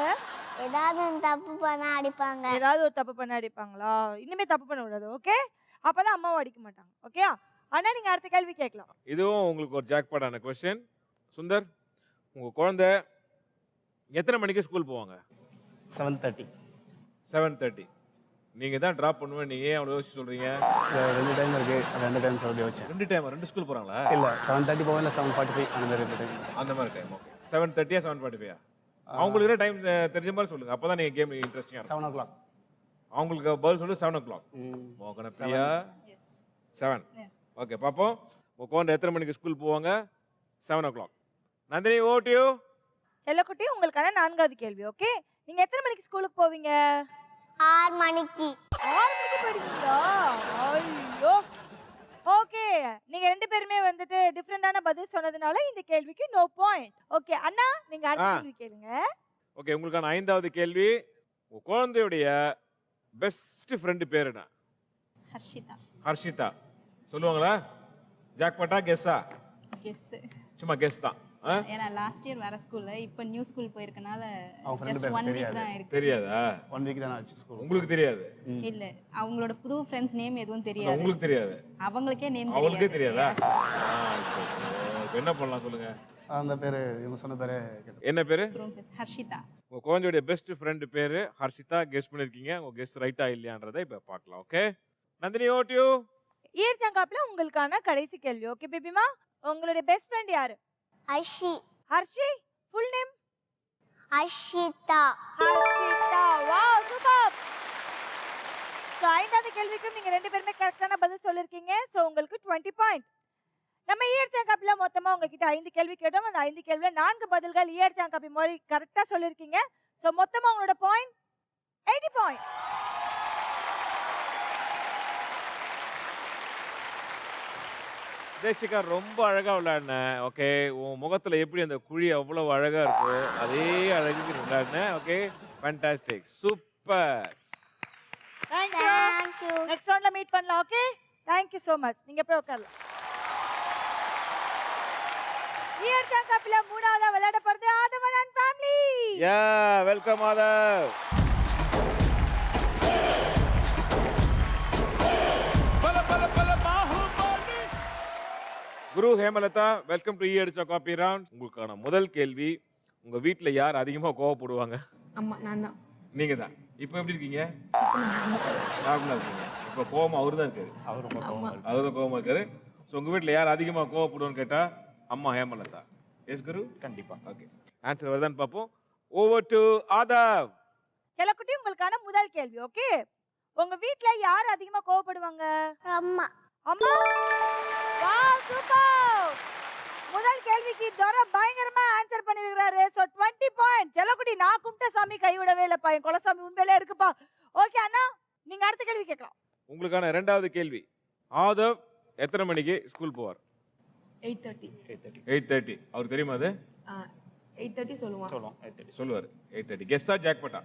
ஏதாவது ஒண்ணு தப்பு பண்ணா அடிப்பாங்க. ஏதாவது ஒரு தப்பு பண்ண அடிப்பாங்களா? இனிமே தப்பு பண்ண கூடாது. ஓகே, அப்பதான் அம்மாவை அடிக்க மாட்டாங்க. ஓகே, ஆனா நீங்க அடுத்த கேள்வி கேட்கலாம். இதுவும் உங்களுக்கு ஒரு ஜாக்பாட்டான கொஸ்டின். சுந்தர், உங்க குழந்தை எத்தனை மணிக்கு ஸ்கூல் போவாங்க? 7:30. 7:30. நீங்க தான் டிராப் பண்ணுவேன். நீங்க ஏன் அவ்வளவு யோசிச்சு சொல்றீங்க? 2 டைம் இருக்கு. 2 டைம் சொல்லி வச்சேன். 2 டைம் 2 ஸ்கூல் போறாங்களா? இல்ல 7:30 போவேன், இல்லை 7:45 அந்த மாதிரி 2 டைம். அந்த மாதிரி டைம். ஓகே, 7:30 7:45. அவங்களுக்கு டைம் தெரிஞ்ச மாதிரி சொல்லுங்க. அப்பதான் நீங்க கேம் இன்ட்ரெஸ்டிங்கா இருக்கும். 7 o'clock. அவங்களுக்கு பதில் சொல்லு 7 o'clock. மோகன பிரியா 7. ஓகே, பாப்போம். உங்க குழந்தை எத்தனை மணிக்கு ஸ்கூல் போவாங்க? 7 o'clock. நந்தினி, ஓட் யூ. செல்லக்குட்டி உங்களுக்கான 4வது கேள்வி. ஓகே, நீங்க எத்தனை மணிக்கு ஸ்கூலுக்கு போவீங்க? 6 மணிக்கு. 6 மணிக்கு போயிடுவீங்களா? ஐயோ. ஓகே, நீங்க 2 பேருமே வந்துட்டு டிஃபரெண்டான பதில் சொன்னதுனால இந்த கேள்விக்கு நோ பாயிண்ட். ஓகே அண்ணா, நீங்க அடுத்த கேள்வி கேளுங்க. ஓகே, உங்களுக்கான 5வது கேள்வி. உங்க குழந்தையுடைய பெஸ்ட் ஃப்ரெண்ட் பேர் என்ன? ஹர்ஷிதா. ஹர்ஷிதா. சொல்லுவாங்களா? ஜாக்பாட்டா கெஸ்ஸா? கெஸ். சும்மா கெஸ் தான். ஏன்னா லாஸ்ட் இயர் வேற ஸ்கூல்ல, இப்போ நியூ ஸ்கூல் போயிருக்கனால அவங்க friend just பேர் 1 week தெரியாது. தான் இருக்கு. தெரியாதா? 1 week தான் ஆச்சு ஸ்கூல். உங்களுக்கு தெரியாது? இல்ல, அவங்களோட புது ஃப்ரெண்ட்ஸ் நேம் எதுவும் தெரியாது. உங்களுக்கு தெரியாது? அவங்களுக்கே நேம் அவங்களுக்கே தெரியாது. தெரியாதா? இப்ப என்ன பண்ணலாம் சொல்லுங்க. அந்த பேரு இவங்க சொன்ன பேரு கேட்டேன். என்ன பேரு? ஹர்ஷிதா. உங்க குழந்தையுடைய பெஸ்ட் ஃப்ரெண்ட் பேரு ஹர்ஷிதா. கெஸ் பண்ணிருக்கீங்க. உங்க கெஸ் ரைட்டா இல்லையான்றதை இப்ப பார்க்கலாம். ஓகே, நந்தினி, ஓட் யூ. இயர் சங்காப்ல உங்களுக்கான கடைசி கேள்வி. ஓகே பேபிமா, உங்களுடைய பெஸ்ட் ஃப்ரெண்ட் யாரு? அஷி. ஹர்ஷி. Full name? அஷிதா. ஹர்ஷிதா. Wow, super. சோ 5வது கேள்விக்கும் நீங்க 2 பேருமே கரெக்டான பதில் சொல்லிருக்கீங்க. சோ உங்களுக்கு 20 பாயிண்ட். நம்ம இயர் சங்காப்ல மொத்தமா உங்ககிட்ட 5 கேள்வி கேட்டோம். அந்த 5 கேள்வில 4 பதில்கள் இயர் சங்காப்பி மாதிரி கரெக்டா சொல்லிருக்கீங்க. சோ மொத்தமா உங்களோட பாயிண்ட் 80 பாயிண்ட். தேசிகா, ரொம்ப அழகா விளையாடின. ஓகே, உன் முகத்துல எப்படி அந்த குழி அவ்வளவு அழகா இருக்கோ அதே அழகுக்கு விளையாடின. Okay, fantastic, super. Thank you. Thank you. Next ரவுண்ட்ல மீட் பண்ணலாம். Okay, thank you so much. நீங்க போய் உட்காரலாம். இயர் சங்காப்ல 3வதா விளையாட போறது Aadhavan and family. Yeah, welcome Aadhav. Guru, Hemalatha, welcome to ஈயடிச்சா காப்பி ரவுண்ட். உங்களுக்கான முதல் கேள்வி, உங்க வீட்ல யார் அதிகமா கோவப்படுவாங்க? அம்மா, நான் தான். நீங்க தான். இப்போ எப்படி இருக்கீங்க? நார்மலா இருக்கீங்க. இப்போ கோவமா அவரு தான் இருக்காரு. அவர் ரொம்ப கோவமா இருக்கு. அவரு தான் கோவமா இருக்காரு. ஸோ உங்க வீட்ல யார் அதிகமா கோவப்படுவான்னு கேட்டா அம்மா ஹேமலதா. எஸ் குரு? கண்டிப்பா. ஓகே, ஆன்சர் வருதான்னு பார்ப்போம். Over to Aadhav. செல்லக்குட்டி உங்களுக்கான முதல் கேள்வி. ஓகே, உங்க வீட்ல யார் அதிகமா கோவப்படுவாங்க? அம்மா. அம்மா. Wow, super. முதல் கேள்விக்கு தோர பயங்கரமா ஆன்சர் பண்ணிருக்காரு. So 20 point. செல்லக்குட்டி, நான் கும்பிட்ட சாமி கைவிடவே இல்லப்பா. என் குலசாமி உண்மையிலே இருக்குப்பா. ஓகே அண்ணா, நீங்க அடுத்த கேள்வி கேட்கலாம். உங்களுக்கான 2வது கேள்வி. ஆதவ் எத்தனை மணிக்கு ஸ்கூல் போவார்? 8:30. 8:30. அவருக்கு தெரியுமா அது? 8:30 சொல்லுவான். சொல்லுவோம் 8:30. சொல்லுவார். 8:30. கெஸ்ஸா ஜாக்பாட்டா?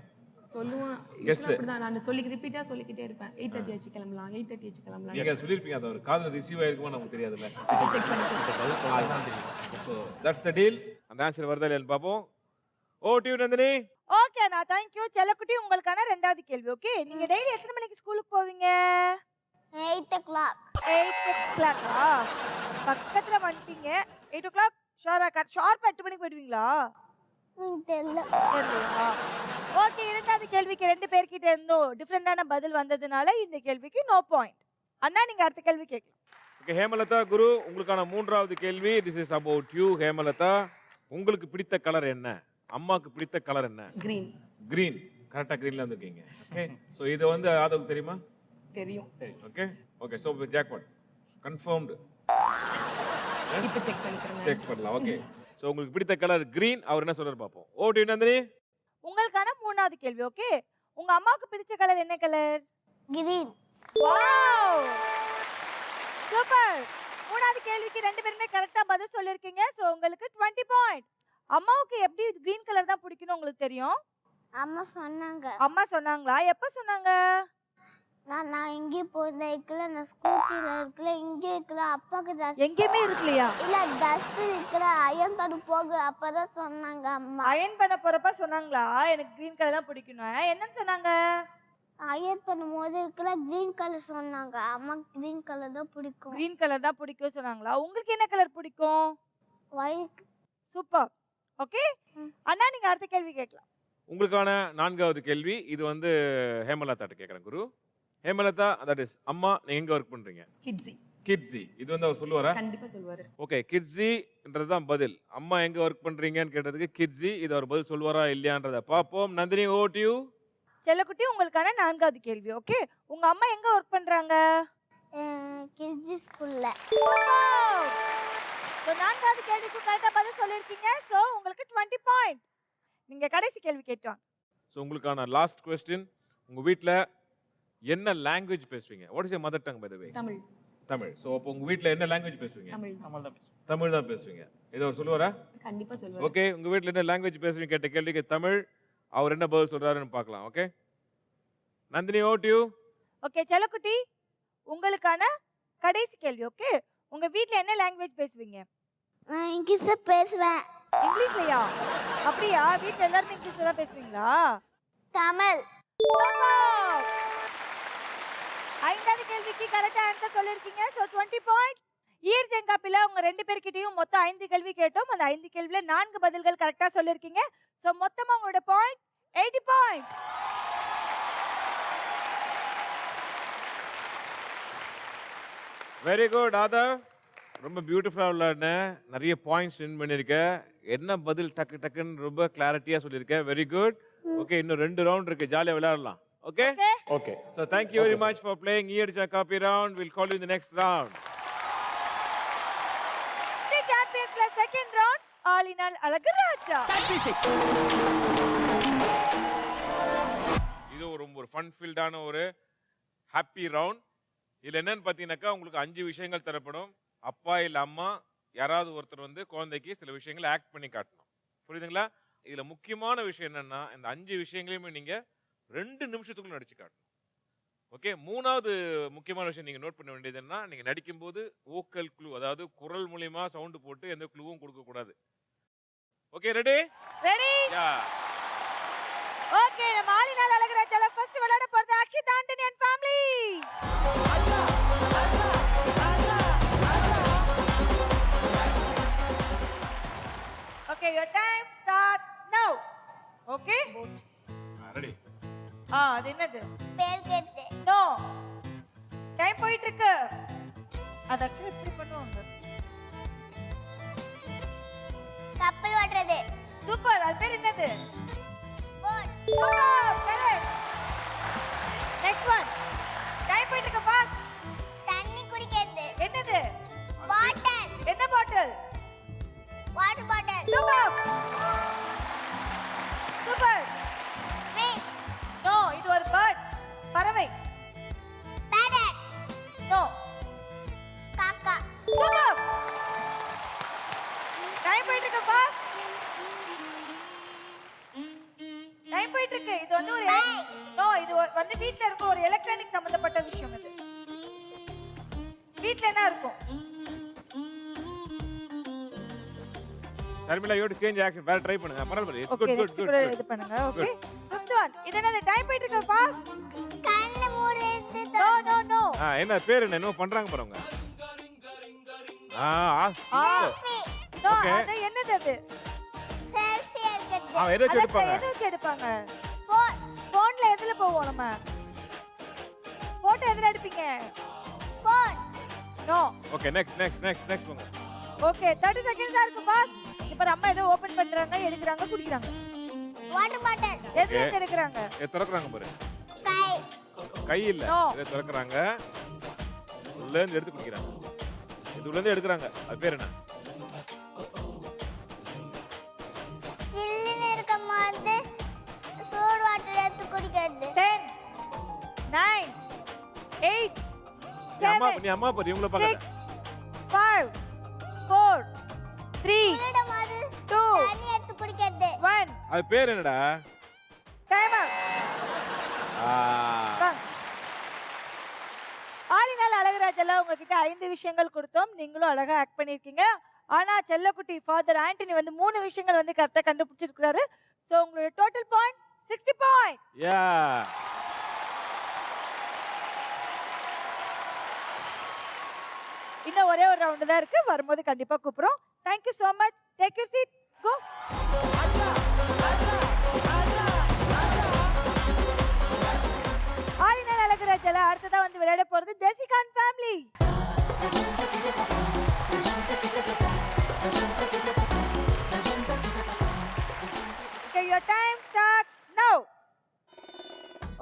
சொல்லுவான். Guess. அப்படிதான் நான் ரிப்பீட்டா சொல்லிக்கிட்டே இருப்பேன். 8:30 ஆச்சு கிளம்பலாம், 8:30 ஆச்சு கிளம்பலாம். நீங்க சொல்லிருப்பீங்க, அது ஒரு காதுல ரிசீவ் ஆயிருக்குமா நமக்கு தெரியாதுல்ல. செக் பண்ணி. So that's the deal. அந்த ஆன்சர் வருதா இல்லையான்னு பார்ப்போம். ஓ டியூ நந்தினி. ஓகே அண்ணா, தேங்க் யூ. செல்லக்குட்டி உங்களுக்கான 2வது கேள்வி. ஓகே, நீங்க டெய்லி எத்தனை மணிக்கு ஸ்கூலுக்கு போவீங்க? 8 o'clock. 8 o'clock. பக்கத்துல வந்துட்டீங்க. 8 o'clock ஷார்ப்பா 8 மணிக்கு போயிடுவீங்களா? தெரியல. ஓகே, 2வது கேள்விக்கு 2 பேர்கிட்ட இருந்தும் டிஃபரெண்டான பதில் வந்ததுனால இந்த கேள்விக்கு நோ பாயிண்ட். அண்ணா, நீங்க அடுத்த கேள்வி கேட்கலாம். ஓகே, ஹேமலதா குரு, உங்களுக்கான 3வது கேள்வி. This is about you Hemalatha. உங்களுக்கு பிடித்த கலர் என்ன? அம்மாக்கு பிடித்த கலர் என்ன? கிரீன். கிரீன். கரெக்டா கிரீன்ல வந்திருக்கீங்க. ஓகே, சோ இது வந்து ஆதவுக்கு தெரியுமா? தெரியும். Okay okay, so jackpot confirmed. இப்போ செக் பண்ணிக்கிறேன். செக் பண்ணலாம். ஓகே, ஸோ உங்களுக்கு பிடித்த கலர் கிரீன். அவர் என்ன சொல்றாரு பார்ப்போம். ஓடி நந்தினி. உங்களுக்கான 3வது கேள்வி. ஓகே, உங்க அம்மாவுக்கு பிடிச்ச கலர் என்ன கலர்? கிரீன். Wow, super. 3வது கேள்விக்கு 2 பேருமே கரெக்டா பதில் சொல்லிருக்கீங்க. சோ உங்களுக்கு 20 பாயிண்ட். அம்மாவுக்கு எப்படி கிரீன் கலர் தான் பிடிக்கும்னு உங்களுக்கு தெரியும்? அம்மா சொன்னாங்க. அம்மா சொன்னாங்களா? எப்ப சொன்னாங்க? நான் இங்கே போயிருக்கல, நான் ஸ்கூட்டில இருக்கல, இங்கே இருக்கல, அப்பாக்கு டஸ்ட் எங்கேயுமே இருக்கலையா? இல்ல டஸ்ட் இருக்கல, அயன் பண்ண போகு அப்பதான் சொன்னாங்க அம்மா. அயன் பண்ண போறப்ப சொன்னாங்களா எனக்கு கிரீன் கலர் தான் பிடிக்கணும்? என்னன்னு சொன்னாங்க? அயன் பண்ணும்போது இருக்கல கிரீன் கலர் சொன்னாங்க. அம்மா கிரீன் கலர் தான் பிடிக்கும். கிரீன் கலர் தான் பிடிக்கும் சொன்னாங்களா? உங்களுக்கு என்ன கலர் பிடிக்கும்? ஒயிட். சூப்பர். ஓகே அண்ணா, நீங்க அடுத்த கேள்வி கேட்கலாம். உங்களுக்கான 4வது கேள்வி. இது வந்து ஹேமலதாட்ட கேட்குறேன் குரு. ஹேமலதா, தட் இஸ் அம்மா, நீங்க எங்க ஒர்க் பண்றீங்க? கிட்ஸி. கிட்ஸி. இது வந்து அவர் சொல்லுவாரா? கண்டிப்பா சொல்லுவாரு. ஓகே, கிட்ஸின்றது தான் பதில். அம்மா எங்க ஒர்க் பண்றீங்கன்னு கேட்டதுக்கு கிட்ஸி. இது அவர் பதில் சொல்லுவாரா இல்லையான்றத பார்ப்போம். Nandini, over to you. செல்லக்குட்டி, உங்களுக்கான 4வது கேள்வி. ஓகே, உங்க அம்மா எங்க ஒர்க் பண்றாங்க? கிட்ஜி ஸ்கூல்ல. சோ 4வது கேள்விக்கு கரெக்ட்டா பதில் சொல்லிருக்கீங்க. சோ உங்களுக்கு 20 பாயிண்ட். நீங்க கடைசி கேள்வி கேட்கலாம். ஸோ உங்களுக்கான லாஸ்ட் கொஸ்டின். உங்க வீட்ல என்ன லாங்குவேஜ் பேசுவீங்க? What is your mother tongue by the way? Tamil. Tamil. So அப்போ உங்க வீட்ல என்ன லாங்குவேஜ் பேசுவீங்க? தமிழ். தமிழ் தான் பேசுவேன். தமிழ் தான் பேசுவீங்க. இதை அவர் சொல்லுவாரா? கண்டிப்பா சொல்லுவாரு. ஓகே, உங்க வீட்ல என்ன லாங்குவேஜ் பேசுவீங்க கேட்ட கேள்விக்கு தமிழ். அவர் என்ன பதில் சொல்றாருன்னு பார்க்கலாம். Okay, Nandini, over to you. Okay செல்லக்குட்டி, உங்களுக்கான கடைசி கேள்வி. ஓகே, உங்க வீட்ல என்ன லாங்குவேஜ் பேசுவீங்க? நான் இங்கிலீஷ்ல பேசுவேன். இங்கிலீஷ்லயா? அப்படியா? வீட்ல எல்லாரும் இங்கிலீஷ்ல தான் பேசுவீங்களா? தமிழ். 5வது கேள்விக்கு கரெக்டா ஆன்சர் சொல்லிருக்கீங்க. So 20 point. ஈர் ஜெங்காப்பில உங்க 2 பேர்கிட்டயும் மொத்தம் 5 கேள்வி கேட்டோம். அந்த 5 கேள்வியில 4 பதில்கள் கரெக்டா சொல்லிருக்கீங்க. சோ மொத்தமா உங்களோட point 80 point. Very good author, ரொம்ப பியூட்டிஃபுல்லாக விளையாடின. நிறைய பாயிண்ட்ஸ் வின் பண்ணியிருக்க. என்ன பதில் டக்கு டக்குன்னு ரொம்ப கிளாரிட்டியாக சொல்லியிருக்க. Very good. ஓகே, இன்னும் 2 ரவுண்ட் இருக்கு. ஜாலியாக விளையாடலாம். Okay, okay. so thank you very much for playing Eedicha Copy round. We'll call you in the next round. The championsல செகண்ட் ரவுண்ட் ஆலினால் அழகு ராஜா. இது ஒரு ஃபன் ஃபீல்டான ஒரு ஹாப்பி ரவுண்ட். இதில் என்னன்னு பார்த்தீங்கன்னாக்கா உங்களுக்கு 5 விஷயங்கள் தரப்படும். அப்பா இல்லை அம்மா யாராவது ஒருத்தர் வந்து குழந்தைக்கு சில விஷயங்களை ஆக்ட் பண்ணி காட்டணும். புரியுதுங்களா? இதில் முக்கியமான விஷயம் என்னன்னா, இந்த 5 விஷயங்களையுமே நீங்கள் 2 நிமிஷத்துக்குள்ள நடிச்சு காட்டணும். ஓகே, 3வது முக்கியமான விஷயம் நீங்கள் நோட் பண்ண வேண்டியது என்னன்னா, நீங்கள் நடிக்கும்போது வோக்கல் க்ளூ, அதாவது குரல் மூலியமா சவுண்டு போட்டு எந்த க்ளூவும் கொடுக்கக்கூடாது. Okay, ready? ரெடி? யா. ஓகே, நம்ம ஆலினால் அழகு ராஜால ஃபர்ஸ்ட் விளையாட போறது Akshit Antony and family. Okay, your time start now. Okay? Ready. அது என்னது? பேர் கேட்டு. நோ. டைம் போயிட்டு இருக்கு. அது ஆக்சுவலி இப்படி பண்ணுவாங்க. கப்பல் ஓட்டுறது. சூப்பர். அது பேர் என்னது? Boat. Super. Correct. Next one. Time போயிட்டு இருக்கு. பாஸ். தண்ணி குடிக்கிறது. என்னது? பாட்டில். என்ன பாட்டில்? Water bottle. Super. Super. Fish. No, இது ஒரு பேர்ட். பறவை. பேரட். நோ. காக்கா. சூப்பர். டைம் போயிட்டு இருக்கு. பாஸ். டைம் போயிட்டு இருக்கு. இது வந்து ஒரு நோ, இது வந்து வீட்ல இருக்க ஒரு எலக்ட்ரானிக் சம்பந்தப்பட்ட விஷயம். இது வீட்ல என்ன இருக்கும்? Sharmila, you to change action. வேற ட்ரை பண்ணுங்க. பரவாயில்லை. It's okay, good good good. இது பண்ணுங்க. Okay, first one. இது என்னது? டைம் போயிட்டு இருக்கு. பாஸ். கண்ணு மூடுறது. No no no. என்ன பேர் என்ன பண்றாங்க பாருங்க. செல்ஃபி. No, Okay. அது என்னது? அது செல்ஃபி எடுக்கிறது. எதை வச்சு அத எடுப்பாங்க? எதை வச்சு எடுப்பாங்க? போன். போன்ல எதுல போவோம் நம்ம? போட்டோ எதுல எடுப்பீங்க? போன். நோ. ஓகே, நெக்ஸ்ட் போங்க. ஓகே, 30 செகண்ட்ஸ் இருக்கு. பாஸ். இப்போ அம்மா ஏதோ ஓபன் பண்றாங்க, எடுக்கறாங்க, குடிக்கறாங்க. Water bottle. எதுல இருந்து எடுக்கறாங்க? திறக்கறாங்க பாரு. கை. கை இல்ல. No. இதை திறக்கறாங்க. உள்ள இருந்து எடுத்து குடிக்கறாங்க. இது உள்ள இருந்து எடுக்கறாங்க. அது பேர் என்ன? 9 8 நீ அம்மா பாரு இவங்கள 6 பார்க்கற 5 4 3 திருடமாது 2 தண்ணி எடுத்து குடிக்கிறது 1 அது பேர் என்னடா டைம் அவுட் ஆளினால் அழகுராஜ்ல உங்ககிட்ட 5 விஷயங்கள் கொடுத்தோம். நீங்களும் அழகா ஆக்ட் பண்ணிருக்கீங்க. ஆனா செல்லக்குட்டி ஃபாதர் ஆண்டனி வந்து 3 விஷயங்கள் வந்து கரெக்டா கண்டுபிடிச்சிருக்காரு. சோ உங்களோட டோட்டல் பாயிண்ட் 60 பாயிண்ட். யா இன்னும் ஒரே ஒரு ரவுண்ட் தான் இருக்கு. வரும்போது கண்டிப்பா கூப்பிடுறோம். Thank you so much. Take your seat. Go. ஆளினால் அழகுராஜ்ல அடுத்ததா வந்து விளையாட போறது தேசிகான் family. Okay, your time start now.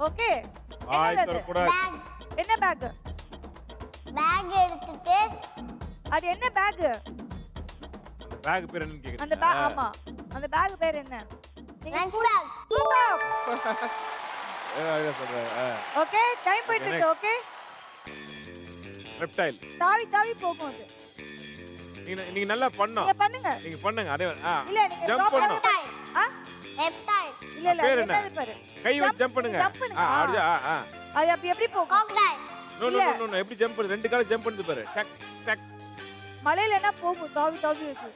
Okay. வாய் தரக்கூடாது. என்ன பேக்? பேக் எடுத்துட்டு அது என்ன பேக்? பேக் பேர் என்னன்னு கேக்குறீங்க? அந்த பேக் ஆமா. அந்த பேக் பேர் என்ன? Lunch bag super. அத சொல்றேன். ஓகே, டைம் போயிட்டு இருக்கு. ஓகே. ரெப்டைல். தாவி போகும் அது. நீங்க நல்லா பண்ணணும். நீங்க பண்ணுங்க. நீங்க பண்ணுங்க. அதே இல்ல நீங்க ஜம்ப் பண்ணணும். ஆ? ரெப்டைல் இல்ல இல்ல பேர் என்ன? என்னது பாரு. கை வச்சு ஜம்ப் பண்ணுங்க. ஜம்ப் பண்ணுங்க. அப்படியே அது எப்படி போகும்? காக்டைல் நோ எப்படி ஜம்ப் பண்ணு? ரெண்டு கால ஜம்ப் பண்ணுது பாரு. டக் டக். மலையில என்ன போகும்? தாவி இருக்கு.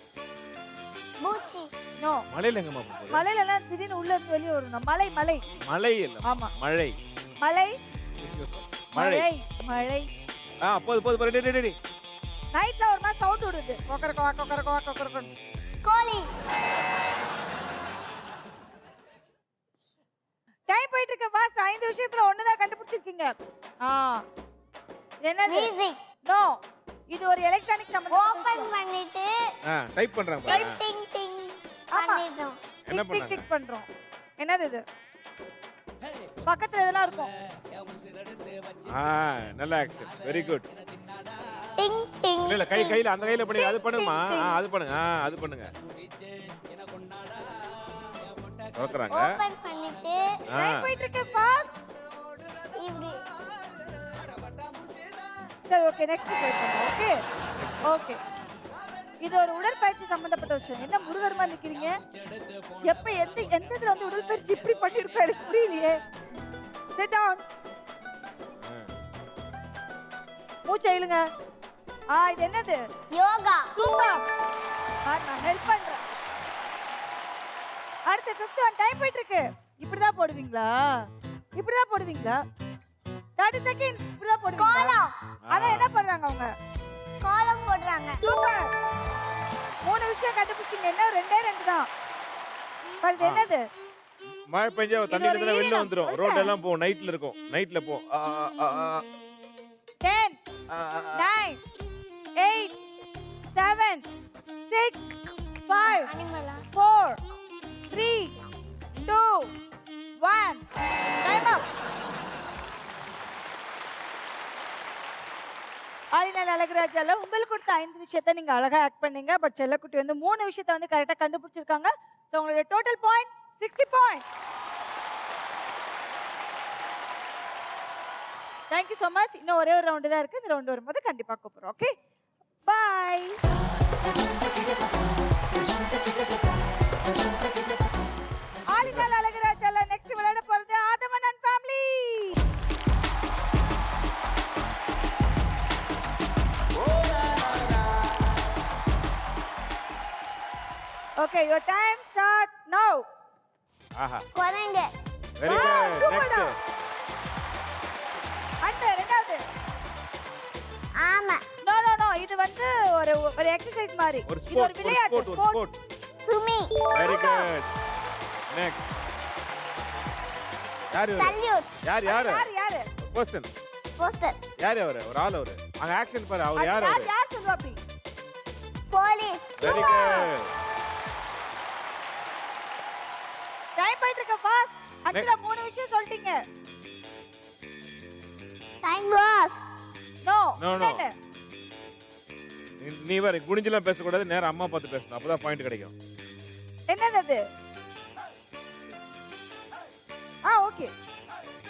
பூச்சி நோ. மலையில எங்கமா போகுது? மலையில எல்லாம் திடீர்னு உள்ள இருந்து வெளிய வரணும். மலை மலை இல்ல. ஆமா. மழை. மலை மழை. மழை. போது டேய். நைட்ல ஒரு மாதிரி சவுண்ட் விடுது. கொக்கர. கோழி டைம் போயிட்டு இருக்கு. பாஸ் 5 விஷயத்துல ஒண்ணு தான் கண்டுபிடிச்சிருக்கீங்க. என்னது? Music no. இது ஒரு எலக்ட்ரானிக் ஓபன் பண்ணிட்டு டைப் பண்றாங்க பாரு. டிங் டிங் ஆமா. பண்ணிட்டோம் என்ன டிக் பண்ணாங்க? டிக் பண்றோம். என்னது இது? பக்கத்துல இதெல்லாம் இருக்கும். நல்ல ஆக்சன். Very good. டிங் டிங் இல்ல கையில அந்த கையில பண்ணி அது பண்ணுமா? அது பண்ணுங்க. அது பண்ணுங்க. ஓகறாங்க. ஓபன் பண்ணிட்டு டைம் போயிட்டு இருக்கு. பாஸ். இப்படி சரி ஓகே நெக்ஸ்ட் ட்ரை பண்ணுங்க. ஓகே. இது ஒரு உடற்பயிற்சி சம்பந்தப்பட்ட விஷயம். என்ன முருகர் மாதிரி நிக்கிறீங்க? எப்ப எந்த இதுல வந்து உடற்பயிற்சி இப்படி பண்ணிருப்பா எனக்கு புரியலையே. Sit down. மூச்சை இழுங்க. இது என்னது? யோகா சூப்பர். நான் ஹெல்ப் பண்றேன். அடுத்து 5th ஒன் டைம் போயிட்டு இருக்கு. இப்படிதான் போடுவீங்களா? 30 செகண்ட் இப்படிதான் போடுவீங்களா? கோலம் அதான் என்ன பண்றாங்க அவங்க? கோலம் போடுறாங்க சூப்பர். 3 விஷயம் கண்டுபிடிச்சீங்க. என்ன 2 தான். இது என்னது? மழை பெஞ்சா தண்ணி இது ஒரு இருந்தா வெளில ஈரம். வந்துரும். ரோட் எல்லாம் போ நைட்ல இருக்கும். நைட்ல போ. 10 9 8 7 6 5 அனிமலா 4 3 2 1 டைம் அப். ஆளினால் அழகுராஜால உங்களுக்கு கொடுத்த 5 விஷயத்தை நீங்க அழகா ஆக்ட் பண்ணீங்க. பட் செல்லக்குட்டி வந்து 3 விஷயத்தை வந்து கரெக்டா கண்டுபிடிச்சிருக்காங்க. சோ உங்களோட total point 60 point. Thank you so much. இன்னும் ஒரே ஒரு ரவுண்ட் தான் இருக்கு. இந்த ரவுண்ட் வரும்போது கண்டிப்பா கூப்பிடுறோம். Okay bye. ஆளினால் அழகுராஜால நெக்ஸ்ட் விளையாட போறது Aadhavan and family. Okay, your time start now. ஆஹா. குரங்கு very Wow, good. super next. தான். அடுத்து ரெண்டாவது. ஆமா நோ இது வந்து ஒரு எக்ஸசைஸ் மாதிரி. ஒரு இது ஒரு விளையாட்டு. Sport. Sumi very good. Next. யாரு? சல்யூட் யாரு? யாரு? பர்சன். போஸ்டர் யாரு அவரு? ஒரு ஆள் அவரு. அங்க ஆக்ஷன் பாரு. அவர் யாரு அவரு? யார் சொல்லுவா அப்படி? Police very good. டைம் போயிட்டு இருக்க பாஸ். அஞ்சல 3 விஷயம் சொல்லிட்டீங்க. Time pass no. No. நீ வேற குனிஞ்செல்லாம் பேசக்கூடாது. நேரா அம்மா பார்த்து பேசணும். அப்பதான் பாயிண்ட் கிடைக்கும். என்னது அது? ஓகே.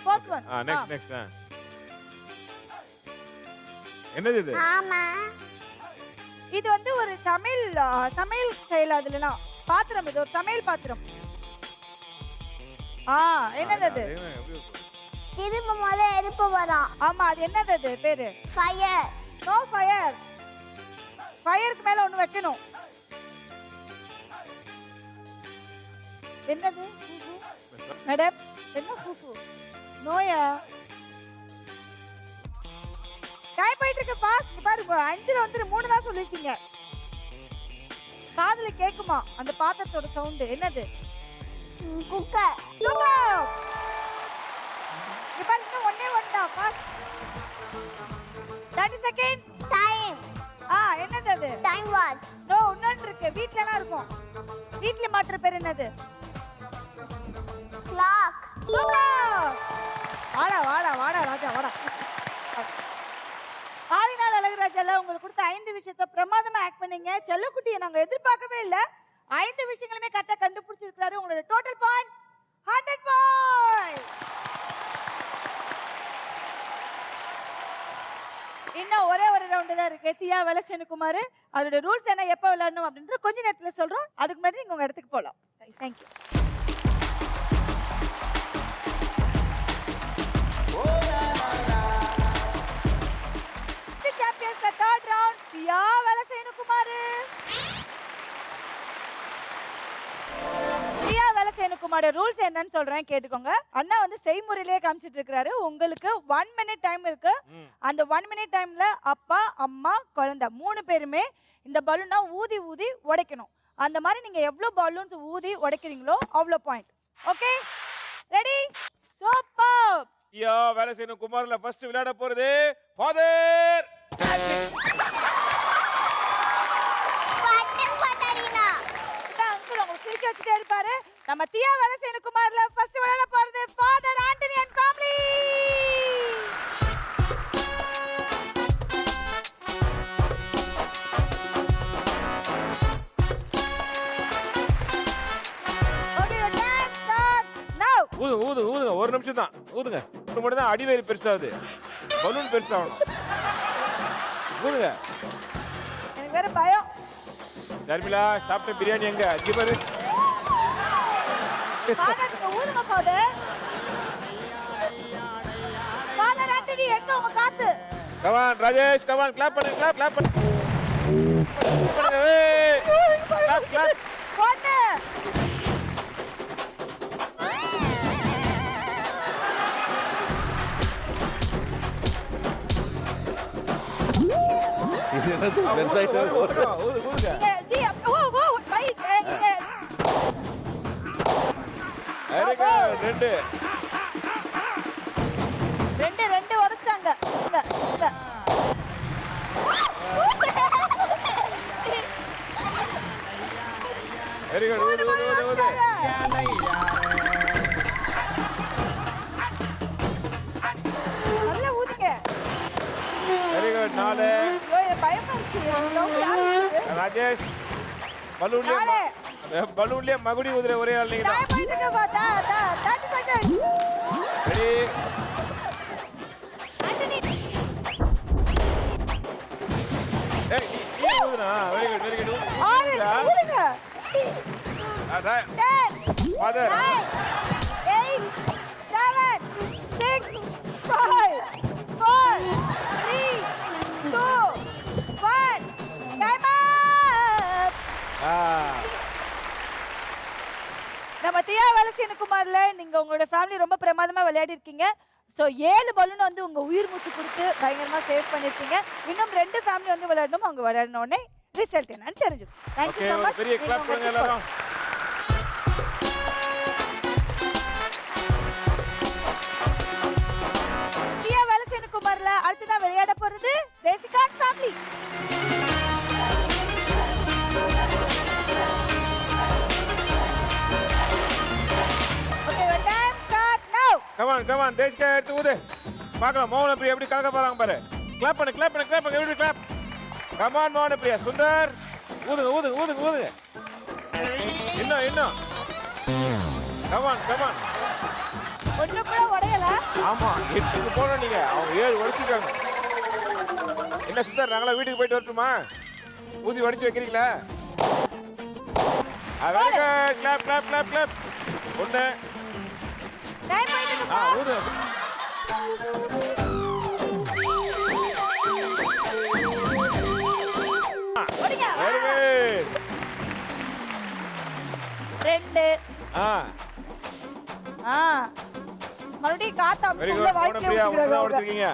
Fourth one. நெக்ஸ்ட். என்னது இது? ஆமா இது வந்து ஒரு சமையல் செய்யல அதுலலாம் பாத்திரம், இது ஒரு சமையல் பாத்திரம். என்னது அது? எப்படி இருக்கும்? திரும்ப முதல்ல எரிப்பு வரும். ஆமா, அது என்னது அது பேரு? ஃபயர். No fire. ஃபயருக்கு மேல ஒண்ணு வைக்கணும். என்னது? மேடம் என்ன ஃபூஃபு? நோயா? டைம் போயிட்டு இருக்கு, பாஸ் பாருங்க. 5ல வந்து 3 தான் சொல்லிருக்கீங்க. காதுல கேக்குமா அந்த பாத்திரத்தோட சவுண்ட்? என்னது? குக்கர். சூப்பர். இப்போ இன்னும் ஒண்ணே ஒண்ணா பாஸ். 30 செகண்ட்ஸ். டைம். என்னது அது? Time watch. நோ, இன்னொன்று இருக்கு, வீட்லலாம் இருக்கும். வீட்ல மாட்டுற பேர் என்னது? கிளாக். சூப்பர். வாடா வாடா வாடா ராஜா வாடா. ஆளினால் அழகுராஜால உங்களுக்கு கொடுத்த 5 விஷயத்தை பிரமாதமா ஆக்ட் பண்ணீங்க. செல்லக்குட்டியை நாங்க எதிர்பார்க்கவே இல்ல. 5 விஷயங்களுமே கரெக்டா கண்டுபிடிச்சிருக்காரு. உங்களோட டோட்டல் பாயிண்ட் 100 பாயிண்ட். இன்னும் ஒரே ஒரு ரவுண்டு தான் இருக்கு. தியா வெலசேனுகுமார், அதோட ரூல்ஸ் என்ன, எப்போ விளையாடணும் அப்படின்றது கொஞ்ச நேரத்தில் சொல்றோம். அதுக்கு முன்னாடி நீங்க உங்க இடத்துக்கு போகலாம். தேங்க்யூ. சாம்பியன்ஸ் தேர்ட் ரவுண்ட் தியா வெலசேனுகுமார். தியா வெலசேனுகுமாரோட ரூல்ஸ் என்னன்னு சொல்றேன், கேட்டுக்கோங்க. அண்ணா வந்து செய்முறையிலேயே காமிச்சிட்டு இருக்காரு. உங்களுக்கு 1 மினிட் டைம் இருக்கு. அந்த 1 மினிட் டைம்ல அப்பா, அம்மா, குழந்தை 3 பேருமே இந்த பலூனை ஊதி ஊதி உடைக்கணும். அந்த மாதிரி நீங்க எவ்வளவு பலூன்ஸ் ஊதி உடைக்கிறீங்களோ அவ்வளோ பாயிண்ட். Okay, ready? சூப்பர். தியா வெலசேனுகுமார்ல ஃபர்ஸ்ட் விளையாட போறது ஃபாதர். சிரிக்க வச்சுட்டே இருப்பாரு. நம்ம தியா வெலசேனுகுமார்ல ஃபர்ஸ்ட் விளையாட போறது father Antony and family. Okay, your time start now. ஊதுங்க ஒரு நிமிஷம் தான் ஊதுங்க. இது மட்டும் தான் அடிவேல் பெருசாகுது, பலூன் பெருசாகணும். ஊதுங்க. எனக்கு வேற பயம். ஷர்மிளா, சாப்பிட்ட பிரியாணி எங்க? அஞ்சு பாரு. ஃபாதர் நீங்க ஊதுங்க ஃபாதர். ஃபாதர் ஆண்டனி எங்க உங்க காத்து? கமான் ராஜேஷ், கமான் கிளாப் பண்ணு, கிளாப் பண்ணு. ஏய் கிளாப். போடு. இது என்னது பெருசாயிட்டே போகுது. ஊதுங்க. ஜி பை நீங்க வெரி குட். ரெண்டு உடைச்சாங்க. Very good. ஊது. நல்லா ஊதுங்க. Very good. 4. ஐயோ பயமா இருக்கு. ராஜேஷ், பலூன்லயே மகுடி ஊதுற ஒரே ஆள் நீங்க தான். டைம் போயிட்டு இருக்கு பாத்தா. 30 செகண்ட்ஸ். ரெடி? ஆண்டனி ஏய் நீ ஊதுனா. Very good. ஊதுங்க. அதான் 10 ஃபாதர். 9 8 7 6 5 4 3 2 1 டைம் அப். நம்ம தியா வெலசேனுகுமார்ல நீங்க உங்களோட ஃபேமிலி ரொம்ப பிரமாதமா விளையாடி இருக்கீங்க. ஸோ 7 பலூன் வந்து உங்க உயிர் மூச்சு கொடுத்து பயங்கரமா சேவ் பண்ணிருக்கீங்க. இன்னும் 2 ஃபேமிலி வந்து விளையாடணும். அவங்க விளையாடின உடனே ரிசல்ட் என்னன்னு தெரிஞ்சுக்கும். Thank you okay, so much. பெரிய கிளாப் பண்ணுங்க எல்லாரும். தியா வெலசேனுகுமார்ல அடுத்ததா விளையாட போறது தேசிகான் family. Okay, your time start now. Come on Deshika எடுத்து ஊது. பார்க்கலாம் மோகன பிரியா எப்படி கலக்க போறாங்க பாரு. கிளாப் பண்ணு. எப்படி கிளாப். கமான் மோகன பிரியா. சுந்தர் ஊதுங்க. இன்னும். கமான். ஒண்ணு கூட உடையல. ஆமா, 8 போறோம் நீங்க. அவங்க 7 உடைச்சிட்டாங்க. என்ன சிஸ்டர் நாங்களா வீட்டுக்கு போயிட்டு வரட்டுமா? ஊதி வடிச்சு வைக்கிறீங்களா? Very good. Clap clap clap clap. ஒண்ணு. டைம் ஆயிடுச்சுப்பா. ஊது. ஓடிங்க. Very good. 2 மறுபடியும் காத்து வெரி அமுக்குள்ள குட். போன வாய்க்குள்ள பிரியா ஒண்ணு தான் ஊத்திக்கிறாங்க. உடைச்சிருக்கீங்க.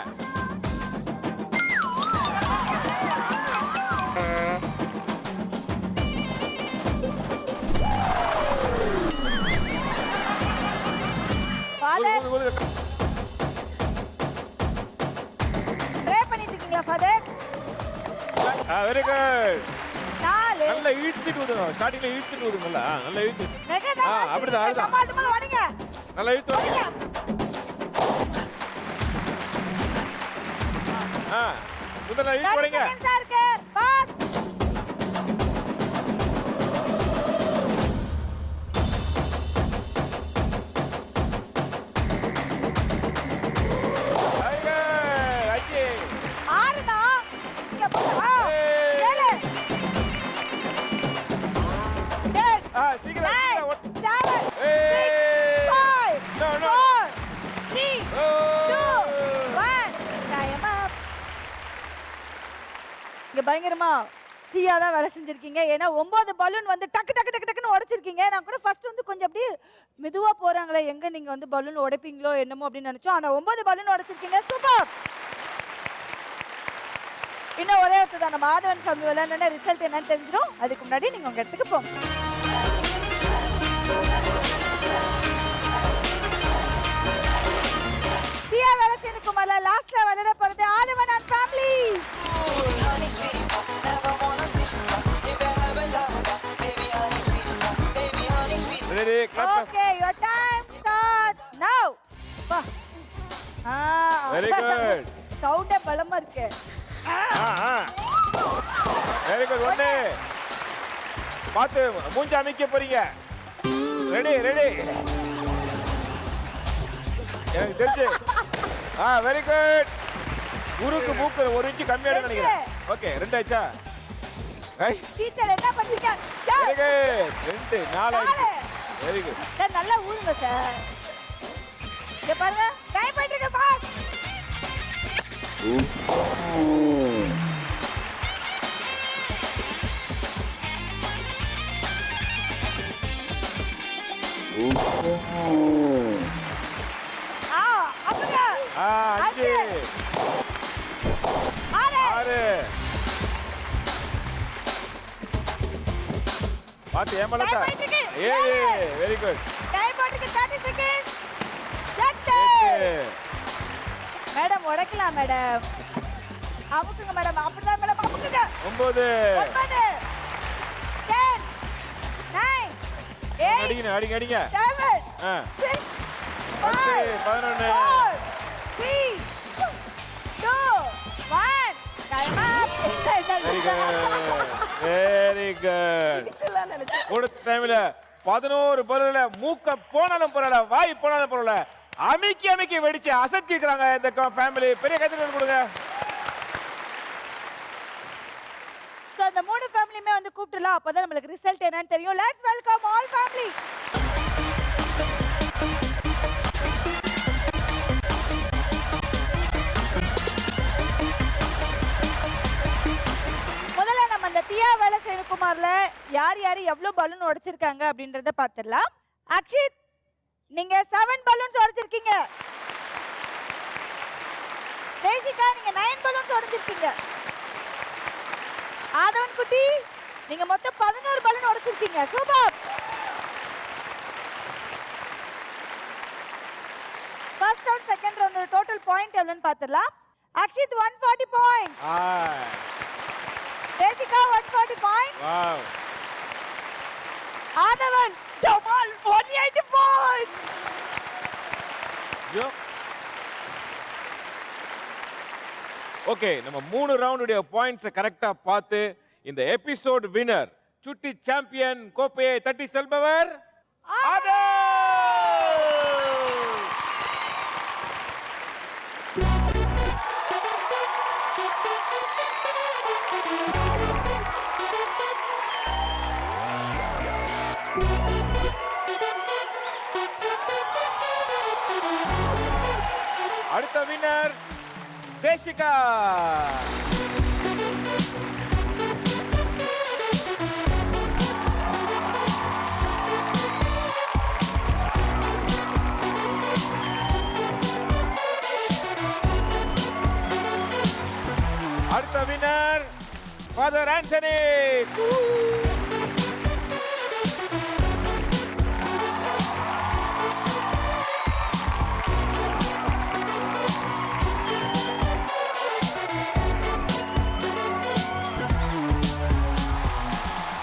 ஃபாதர் ஊது, ஊது, ஊது. ப்ரே பண்ணிட்டு இருக்கீங்களா ஃபாதர்? Very good. 4 நல்லா இழுத்துட்டு ஊதுங்க. ஸ்டார்டிங்ல இழுத்துட்டு ஊதுங்கல்ல. நல்லா இழுத்து. மெகா அப்படிதான் அப்படிதான். சமாளமா ஓடிங்க. நல்லா இழுத்து ஓடிங்க. முதல்ல இழுத்து 30 போடுங்க. செகண்ட்ஸா இருக்கு. பாஸ். Very good. அச்சி. 6 தான். இங்க போங்க. 7 8 சீக்கிரம் 9 சீக்கிரம். 7 ஏய். 5 No, no. 4 3 Oh. 2 1 டைம் அப். இங்க பயங்கரமா தீயா தான் வேலை செஞ்சிருக்கீங்க. ஏன்னா 9 பலூன் வந்து டக்கு டக்கு டக்கு டக்குன்னு உடைச்சிருக்கீங்க. நான் கூட ஃபர்ஸ்ட் வந்து கொஞ்சம் அப்படியே மெதுவா போறாங்களே எங்க நீங்க வந்து பலூன் உடைப்பீங்களோ என்னமோ அப்படின்னு நினைச்சோம். ஆனா 9 பலூன் உடைச்சிருக்கீங்க. சூப்பர். இன்னும் ஒரே ஒருத்தர் தான். நம்ம ஆதவன் ஃபேமிலி விளையாடுன ரிசல்ட் என்னன்னு தெரிஞ்சிடும். அதுக்கு முன்னாடி நீங்க உங்க இடத்துக்கு போங்க. தியா வேலை செய்யணுக்குமால லாஸ்ட்ல விளையாட போறது Aadhavan and family. Ready, clap, clap. Okay, your time starts now. வா. Very good. சவுண்ட் பலமா இருக்கு. Very good. ஒண்ணு. பாத்து மூஞ்ச அமைக்க போறீங்க. Ready ready. எனக்கு தெரிஞ்சு. Very good. குருக்கு மூக்கு ஒரு இன்ச் கம்மியா நினைக்கிறேன். ஓகே 2 ஆச்சா? டீச்சர் என்ன பண்றீங்க? Very good. 2 4 ஆச்சு. Very good. சார் நல்லா ஊதுங்க சார். இங்க பாருங்க டைம் போயிட்டு இருக்கு பாஸ். அப்படிங்க. 5 6 பாத்து ஏமாலதா. 7 வெரி குட். டைம் போட்டுக்கு 30 செகண்ட்ஸ். 8 மேடம் உடைக்கலாம் மேடம். அமுக்குங்க மேடம். அப்படிதான் மேடம் அமுக்குங்க. 9 9 10 9 8 அடிங்க அடிங்க அடிங்க. 7 6 5 11 4 3 2 1 டைம் அப். Very good. Very good. கொடுத்த டைம்ல 11 பலூன்ல மூக்க போனாலும் பரவாயில்ல, வாய் போனாலும் பரவாயில்ல, அமிக்கி அமிக்கி வெடிச்சு அசத்தி இருக்காங்க இந்த ஃபேமிலி. பெரிய கைத்தட்டல் கொடுங்க. சோ அந்த மூணு ஃபேமிலியுமே வந்து கூப்பிடலாம். அப்பதான் நம்மளுக்கு ரிசல்ட் என்னன்னு தெரியும். Let's welcome all family. முதல்ல நம்ம அந்த தியா வேலை செய்யணுக்குமார்ல யார் யார் எவ்வளவு பலூன் உடைச்சிருக்காங்க அப்படின்றத பார்த்துடலாம். அக்ஷித் நீங்க 7 பலூன்ஸ் உடைச்சிருக்கீங்க. தேஷிகா நீங்க 9 பலூன்ஸ் உடைச்சிருக்கீங்க. ஆதவன் குட்டி நீங்க மொத்தம் 11 பலூன் உடைச்சிருக்கீங்க. சூப்பர். ஃபர்ஸ்ட் ரவுண்ட் செகண்ட் ரவுண்டோட டோட்டல் பாயிண்ட் எவ்வளவுன்னு பார்த்துடலாம். Akshith 140 point. Deshika 140 point. Wow. Aadhavan Jamal 180 point. ஜோ. ஓகே, நம்ம 3 ரவுண்டுடைய பாயிண்ட்ஸ் கரெக்டா பார்த்து இந்த எபிசோட் வின்னர் சுட்டி சாம்பியன் கோப்பையை தட்டி செல்பவர் ஆதவ். அடுத்த வின்னர் தேசிகா. அடுத்த வின்னர் ஃபாதர் ஆண்டனி.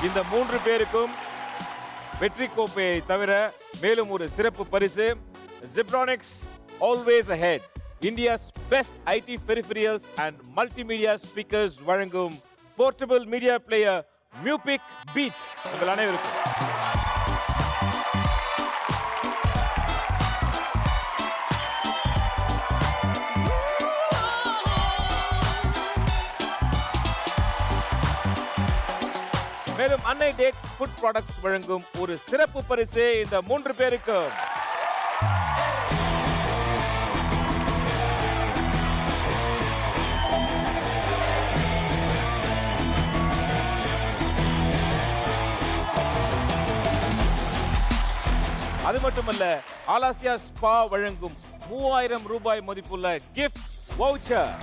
இந்த 3 பேருக்கும் வெற்றி கோப்பையை தவிர மேலும் ஒரு சிறப்பு பரிசு Zebronics always ahead India's best IT peripherals and multimedia speakers வழங்கும் போர்ட்டபிள் மீடியா பிளேயர் மியூபிக் பீட் உங்கள் அனைவருக்கும். மேலும் அன்னை டேட் ஃபுட் ப்ராடக்ட்ஸ் வழங்கும் ஒரு சிறப்பு பரிசு இந்த 3 பேருக்கும். அது மட்டுமல்ல, ஆலாசியா ஸ்பா வழங்கும் 3000 ரூபாய் மதிப்புள்ள கிஃப்ட் வவுச்சர்.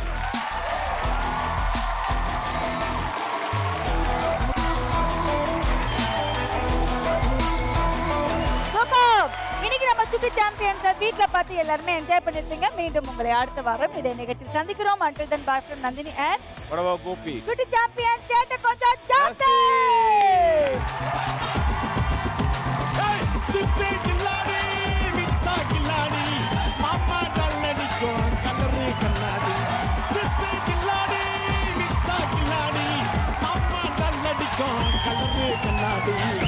இன்னைக்கு நம்ம சுட்டி சாம்பியன்ஸ் வீட்ல பார்த்து எல்லாருமே என்ஜாய் பண்ணிருப்பீங்க. மீண்டும் உங்களை அடுத்த வாரம் இதே நிகழ்ச்சியில் சந்திக்கிறோம். until then bye from Nandini and வடவா Gopi. சுட்டி சாம்பியன் சேட்ட கொஞ்சம் ஜாஸ்தி. சித்தே கில்லாடி விட்டா கில்லாடி மாமா டல்லடிக்கும் கலரு கண்ணாடி. சித்தே கில்லாடி விட்டா கில்லாடி மாமா டல்லடிக்கும் கலரு கண்ணாடி.